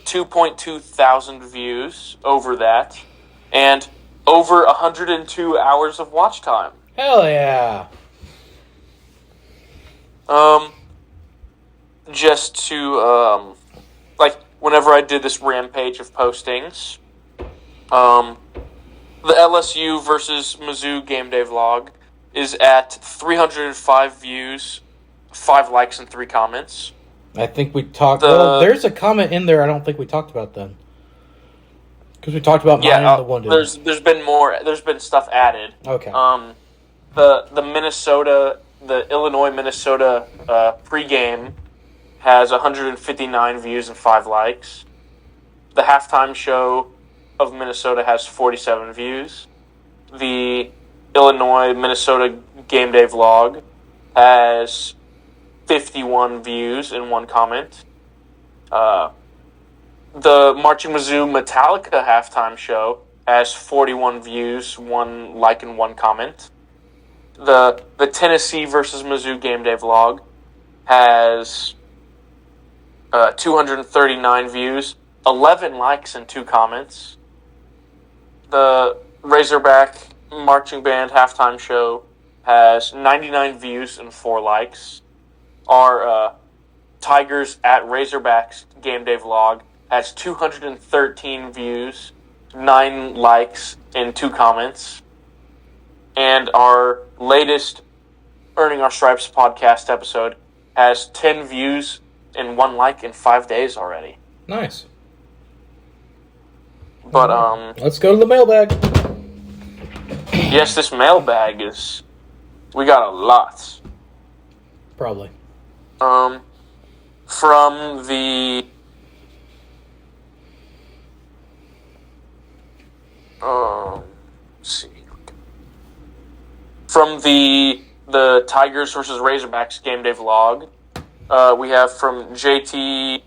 2.2 thousand views over that, and over 102 hours of watch time. Hell yeah. Just to, whenever I did this rampage of postings, the LSU versus Mizzou game day vlog is at 305 views, 5 likes, and 3 comments. I think we talked... well, there's a comment in there I don't think we talked about then. Because we talked about mine and the one dude. There's been more. There's been stuff added. Okay. The Illinois-Minnesota pregame has 159 views and 5 likes. The halftime show of Minnesota has 47 views. The Illinois-Minnesota game day vlog has 51 views and 1 comment. The Marching Mizzou Metallica halftime show has 41 views, 1 like, and 1 comment. The Tennessee versus Mizzou game day vlog has 239 views, 11 likes, and 2 comments. The Razorback Marching Band halftime show has 99 views and 4 likes. Our Tigers at Razorbacks game day vlog has 213 views, 9 likes, and 2 comments. And our latest Earning Our Stripes podcast episode has 10 views and 1 like in 5 days already. Nice. But, let's go to the mailbag. yes, this mailbag is... We got a lot. Probably. From the... let's see. From the Tigers versus Razorbacks game day vlog, we have from JT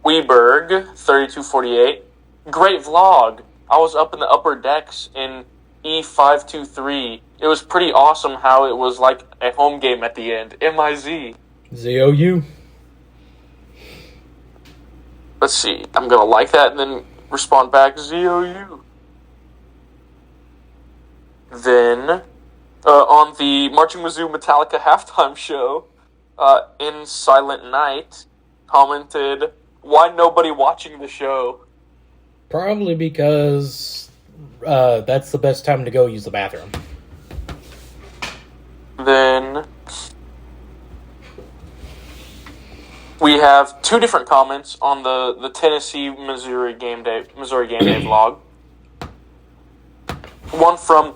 Weberg, 3248. Great vlog. I was up in the upper decks in E523. It was pretty awesome how it was like a home game at the end. MIZ. ZOU. Let's see. I'm going to like that and then respond back, ZOU. Then, on the Marching Mizzou Metallica halftime show, in Silent Night, commented, "Why nobody watching the show?" Probably because that's the best time to go use the bathroom. Then we have 2 different comments on the Tennessee Missouri game day vlog. One from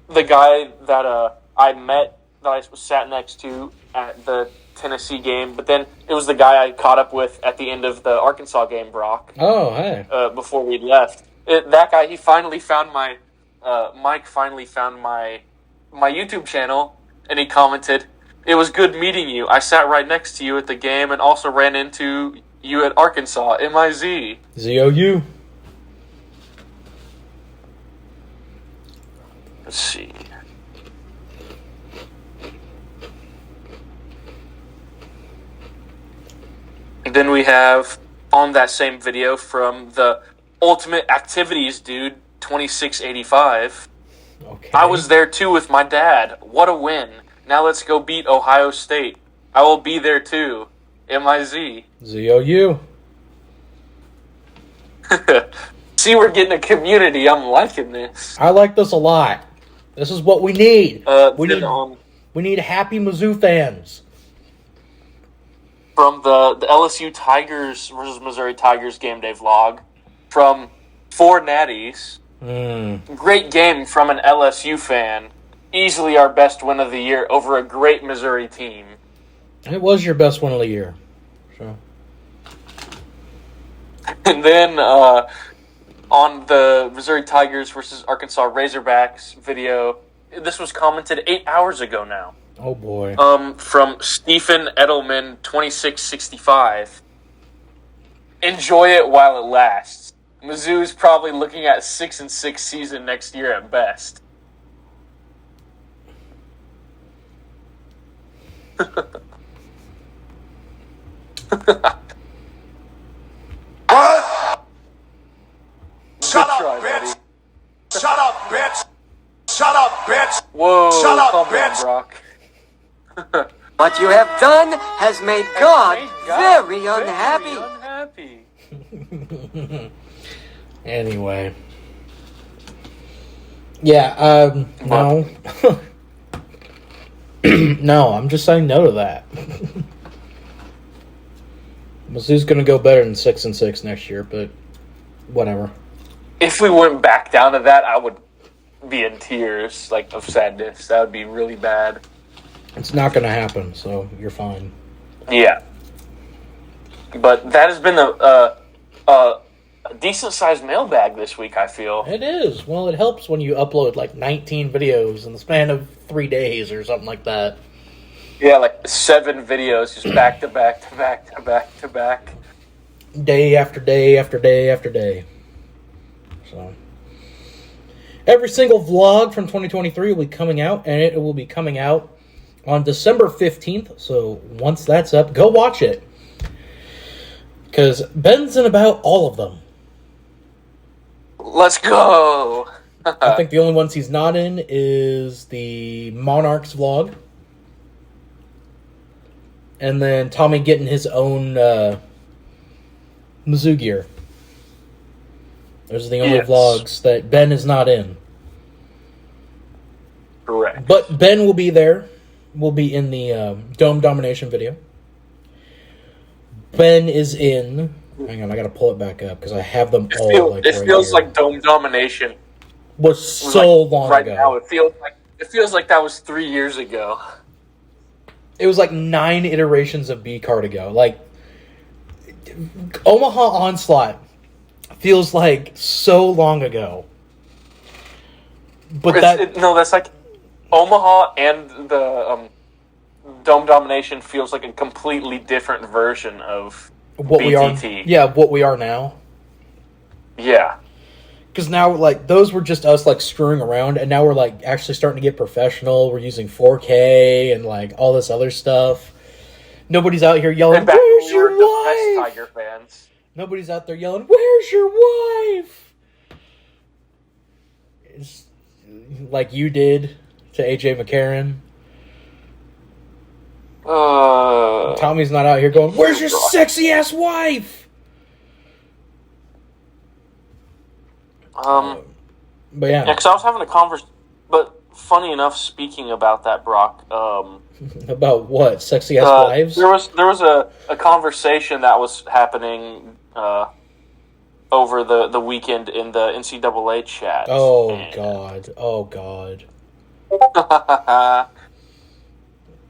the guy that I met, that I was sat next to at the Tennessee game, but then it was the guy I caught up with at the end of the Arkansas game, Brock. Oh, hey. Before we left. That guy, he finally found my, Mike finally found my YouTube channel, and he commented, "It was good meeting you. I sat right next to you at the game and also ran into you at Arkansas, MIZ." ZOU. Let's see. And then we have, on that same video, from the Ultimate Activities Dude, 2685. Okay. "I was there too with my dad. What a win. Now let's go beat Ohio State. I will be there too. MIZ." ZOU. See, we're getting a community. I'm liking this. I like this a lot. This is what we need. We need happy Mizzou fans. From the LSU Tigers versus Missouri Tigers game day vlog, from 4 Natties. Great game from an LSU fan. Easily our best win of the year over a great Missouri team. It was your best one of the year. So. And then on the Missouri Tigers versus Arkansas Razorbacks video, this was commented 8 hours ago now. Oh boy. From Stephen Edelman, 2665. "Enjoy it while it lasts. Mizzou's probably looking at 6-6 season next year at best." What? Shut Good try, up, bitch! buddy. Shut up, bitch! Shut up, bitch! Whoa, Shut up, come bitch. on, Brock. What you have done has made God very unhappy. Anyway. Yeah, no. No, I'm just saying no to that. Mizzou's going to go better than 6-6 next year, but whatever. If we went back down to that, I would be in tears, like, of sadness. That would be really bad. It's not going to happen, so you're fine. Yeah. But that has been a decent-sized mailbag this week, I feel. It is. Well, it helps when you upload like 19 videos in the span of 3 days or something like that. Yeah, like 7 videos, just back to back to back to back to back. Day after day after day after day. So, every single vlog from 2023 will be coming out, and it will be coming out on December 15th. So, once that's up, go watch it. Because Ben's in about all of them. Let's go! I think the only ones he's not in is the Monarchs vlog. And then Tommy getting his own Mizzou gear. Those are the only vlogs that Ben is not in. Correct. But Ben will be there. Will be in the Dome Domination video. Ben is in. Hang on, I got to pull it back up because I have them all. It feels like Dome Domination was so long right ago. Now it feels like that was 3 years ago. It was like 9 iterations of B card ago. Like Omaha Onslaught feels like so long ago. But that's like Omaha and the Dome Domination feels like a completely different version of what BTT. we are. Yeah, what we are now. Yeah. Because now, like, those were just us, like, screwing around, and now we're, like, actually starting to get professional. We're using 4K and, like, all this other stuff. Nobody's out here yelling, "Where's your wife?" Tiger fans. Nobody's out there yelling, "Where's your wife?" It's like you did to AJ McCarron. Tommy's not out here going, "Where's your sexy ass wife?" But yeah, because I was having a conversation. But funny enough, speaking about that, Brock. About what? Sexy ass wives? There was a conversation that was happening over the weekend in the NCAA chat. Oh God.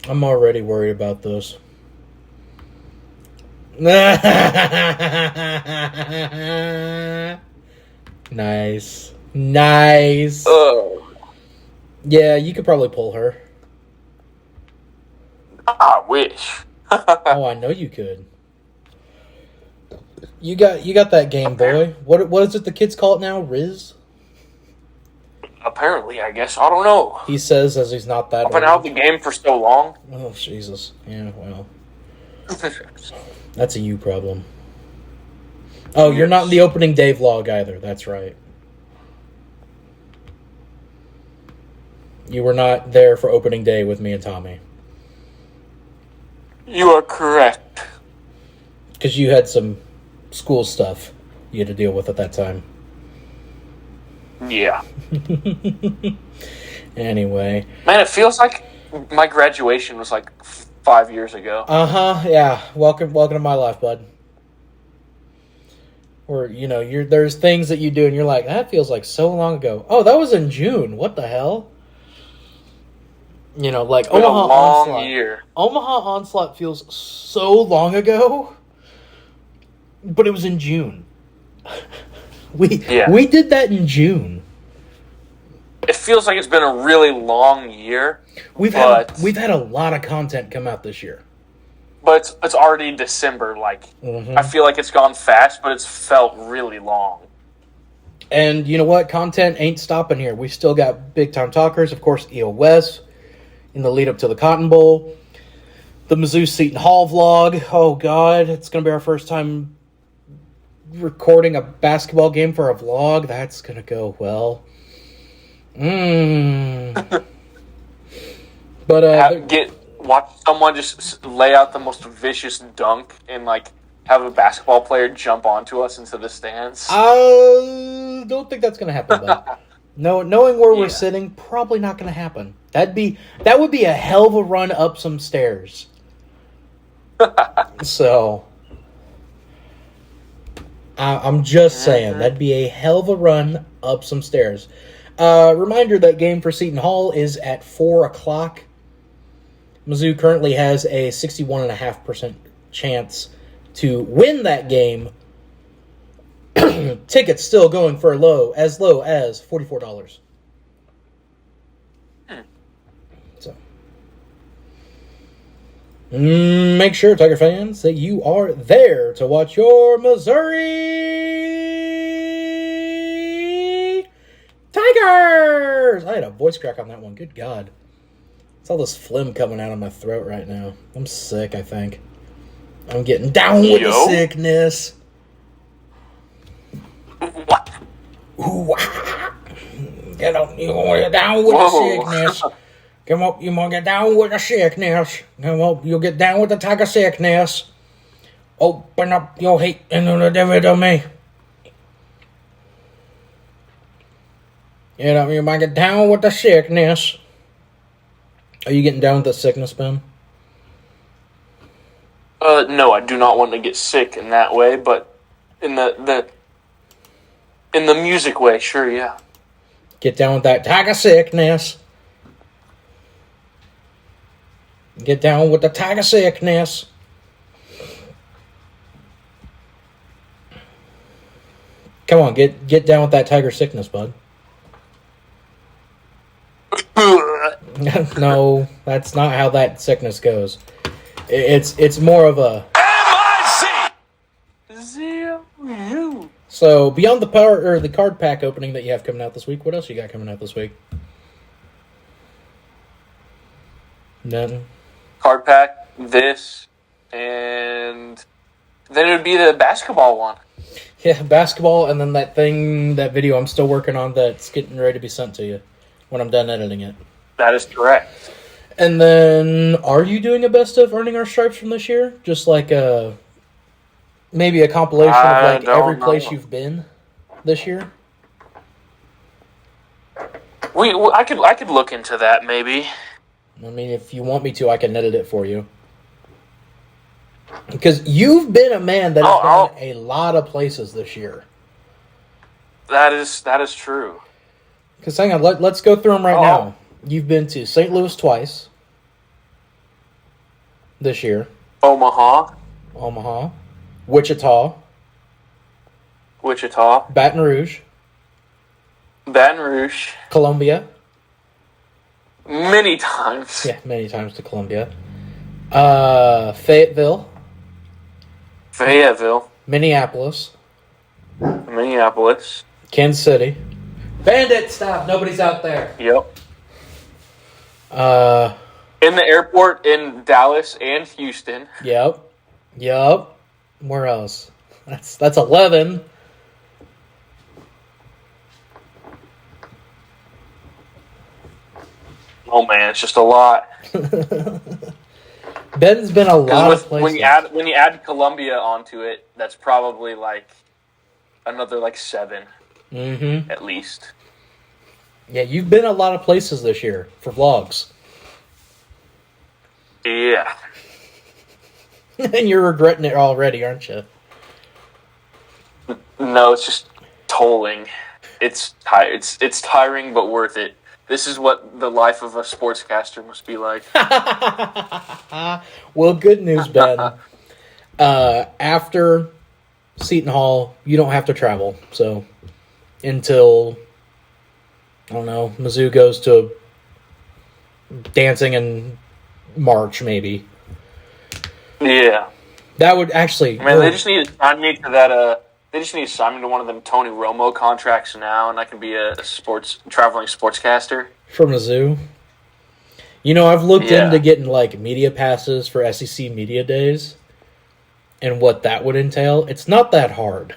I'm already worried about this. Nice. Yeah, you could probably pull her. I wish. Oh, I know you could. You got that Game Boy. What is it the kids call it now? Riz? Apparently, I guess. I don't know. He says as he's not that I've been out of the game for so long. Oh, Jesus. Yeah, well. That's a you problem. Oh, you're not in the opening day vlog either. That's right. You were not there for opening day with me and Tommy. You are correct. Because you had some school stuff you had to deal with at that time. Yeah. Anyway. Man, it feels like my graduation was like 5 years ago. Yeah. Welcome to my life, bud. Where, there's things that you do and you're like, that feels like so long ago. Oh, that was in June. What the hell? Like it's been Omaha a long Onslaught. year. Omaha Onslaught feels so long ago, but it was in June. We did that in June. It feels like it's been a really long year. We've had a lot of content come out this year. But it's already December. Like I feel like it's gone fast, but it's felt really long. And you know what? Content ain't stopping here. We still got big time talkers, of course. EOS in the lead up to the Cotton Bowl, the Mizzou Seton Hall vlog. Oh God, it's gonna be our first time recording a basketball game for a vlog. That's gonna go well. But watch someone just lay out the most vicious dunk and like have a basketball player jump onto us into the stands. Don't think that's gonna happen. Though. No, knowing where we're sitting, probably not gonna happen. That would be a hell of a run up some stairs. So, I'm just saying that'd be a hell of a run up some stairs. Reminder that game for Seton Hall is at 4:00. Mizzou currently has a 61.5% chance to win that game. Tickets still going for low as $44. So, make sure, Tiger fans, that you are there to watch your Missouri Tigers. I had a voice crack on that one. Good God. It's all this phlegm coming out of my throat right now. I'm sick, I think. I'm getting down with the sickness. What? Ooh, you gonna get down with the sickness. Come up, you gonna get down with the sickness. Come up, you'll get down with the tiger sickness. Open up your hate into the devil to me. You might get down with the sickness. Are you getting down with the sickness, Ben? No, I do not want to get sick in that way, but in the music way, sure, yeah. Get down with that tiger sickness. Get down with the tiger sickness. Come on, get down with that tiger sickness, bud. No, that's not how that sickness goes. It's more of a M-I-C! So beyond the card pack opening that you have coming out this week, what else you got coming out this week? None. Card pack, this, and then it would be the basketball one. Yeah, basketball, and then that video I'm still working on that's getting ready to be sent to you when I'm done editing it. That is correct. And then, are you doing a best of Earning Our Stripes from this year? Just like maybe a compilation of like every place you've been this year? I could look into that maybe. I mean, if you want me to, I can edit it for you. Because you've been a man that has been a lot of places this year. That is true. Because hang on, let's go through them right now. You've been to St. Louis twice this year. Omaha. Wichita. Baton Rouge. Columbia. Many times. Yeah, many times to Columbia. Fayetteville. Minneapolis. Kansas City. Bandit, stop. Nobody's out there. Yep. In the airport in Dallas and Houston. Yep. Where else? That's 11. Oh man, it's just a lot. Ben's been a lot of places. When you add Columbia onto it, that's probably like another like 7. Mm-hmm. At least. Yeah, you've been a lot of places this year for vlogs. Yeah. And you're regretting it already, aren't you? No, it's just tolling. It's tiring but worth it. This is what the life of a sportscaster must be like. Well, good news, Ben. After Seton Hall, you don't have to travel. So, until, I don't know, Mizzou goes to dancing in March, maybe. Yeah. That would actually... I mean, they just need to sign me to that... They just need to sign me to one of them Tony Romo contracts now, and I can be a traveling sportscaster. From Mizzou? You know, I've looked into getting, like, media passes for SEC Media Days, and what that would entail. It's not that hard.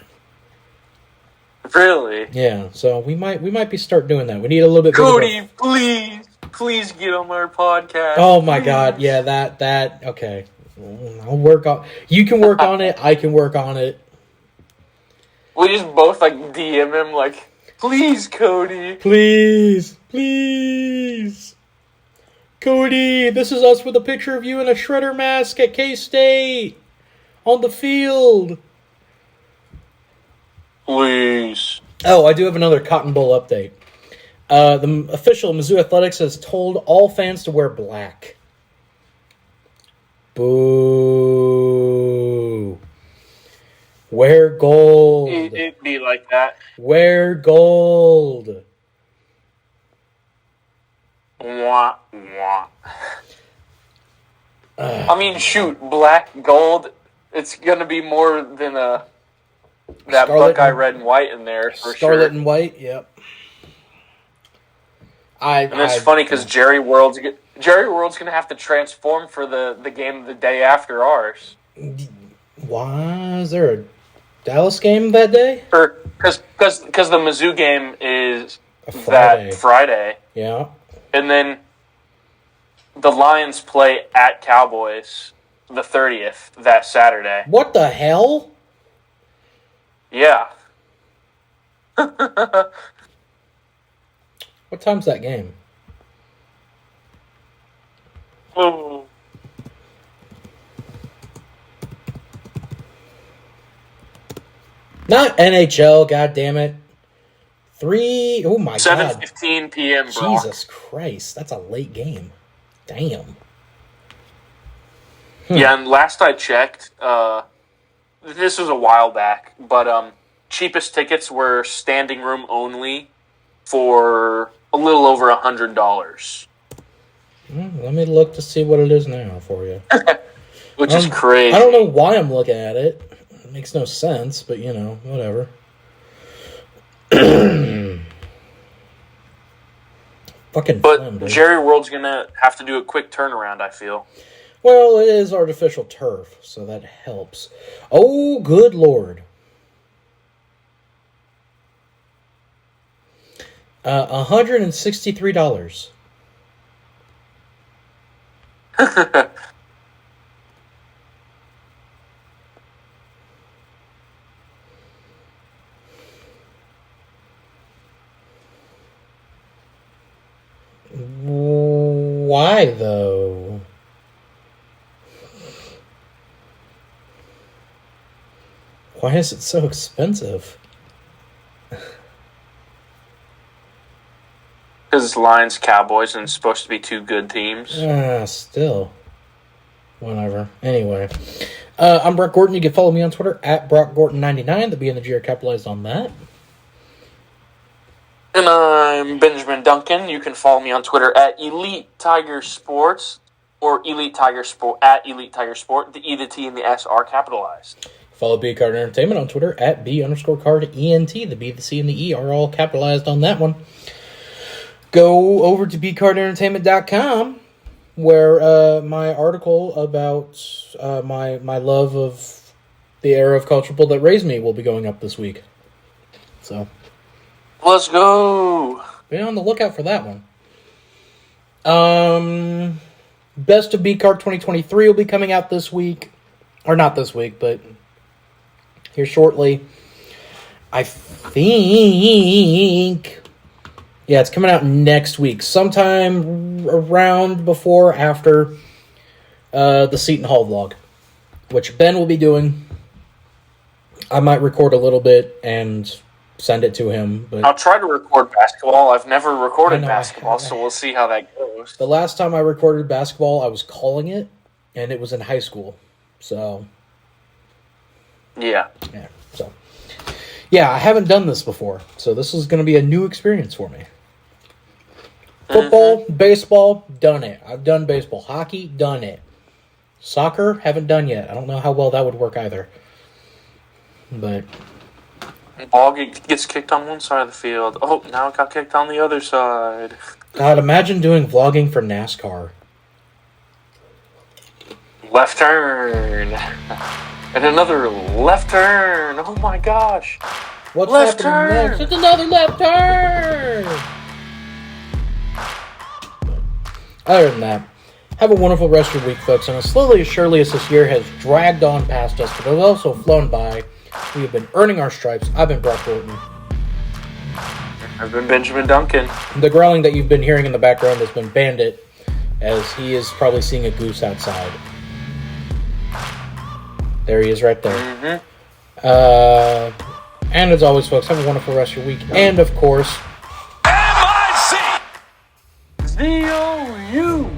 Really? Yeah, so we might be start doing that. We need a little bit... Cody, please get on our podcast. Oh, my God. Yeah, that... Okay. I'll work on... You can work on it. I can work on it. We just both, like, DM him, like, please, Cody. Please. Cody, this is us with a picture of you in a Shredder mask at K-State. On the field. Please. Oh, I do have another Cotton Bowl update. The official Mizzou Athletics has told all fans to wear black. Boo. Wear gold. It'd be like that. Wear gold. Wah, wah. I mean, shoot, black, gold, it's going to be more than that Buckeye red and white in there, for sure. Scarlet and white, yep. And it's funny because Jerry World's going to have to transform for the game the day after ours. Why? Is there a Dallas game that day? Because the Mizzou game is that Friday. Yeah. And then the Lions play at Cowboys the 30th, that Saturday. What the hell? Yeah. What time's that game? Oh. Not NHL, goddammit. 3, oh my god. 7:15 p.m., Brock. Jesus Christ, that's a late game. Damn. Yeah, and last I checked, this was a while back, but cheapest tickets were standing room only for a little over $100. Let me look to see what it is now for you. Which is crazy. I don't know why I'm looking at it. It makes no sense, but whatever. Fucking But fun, dude. Jerry World's going to have to do a quick turnaround, I feel. Well, it is artificial turf, so that helps. Oh, good lord. $163. Why, though? Why is it so expensive? Because it's Lions, Cowboys, and it's supposed to be two good teams. Still. Whatever. Anyway. I'm Brock Gordon. You can follow me on Twitter at BrockGorton99. The B and the G are capitalized on that. And I'm Benjamin Duncan. You can follow me on Twitter at EliteTigerSports or EliteTigerSport at EliteTigerSport. The E, the T, and the S are capitalized. Follow B Card Entertainment on Twitter at B_card_ENT. The B, the C, and the E are all capitalized on that one. Go over to bcardentertainment.com where my article about my love of the era of college football that raised me will be going up this week. So, let's go. be on the lookout for that one. Best of B Card 2023 will be coming out this week. Or not this week, but here shortly. I think... Yeah, it's coming out next week. Sometime around before or after the Seton Hall vlog, which Ben will be doing. I might record a little bit and send it to him. But I'll try to record basketball. I've never recorded basketball, so we'll see how that goes. The last time I recorded basketball, I was calling it, and it was in high school. So, yeah. Yeah, I haven't done this before, so this is going to be a new experience for me. Football, baseball, done it. I've done baseball. Hockey, done it. Soccer, haven't done yet. I don't know how well that would work either. But Ball gets kicked on one side of the field. Oh, now it got kicked on the other side. God, imagine doing vlogging for NASCAR. Left turn. And another left turn. Oh my gosh. What's left happening turn. next? It's another left turn! Other than that, have a wonderful rest of your week, folks. And as slowly as surely as this year has dragged on past us, but has also flown by, we have been earning our stripes. I've been Brock Gordon. I've been Benjamin Duncan. The growling that you've been hearing in the background has been Bandit, as he is probably seeing a goose outside. There he is right there. Mm-hmm. And as always, folks, have a wonderful rest of your week. And, of course, Z-O-U.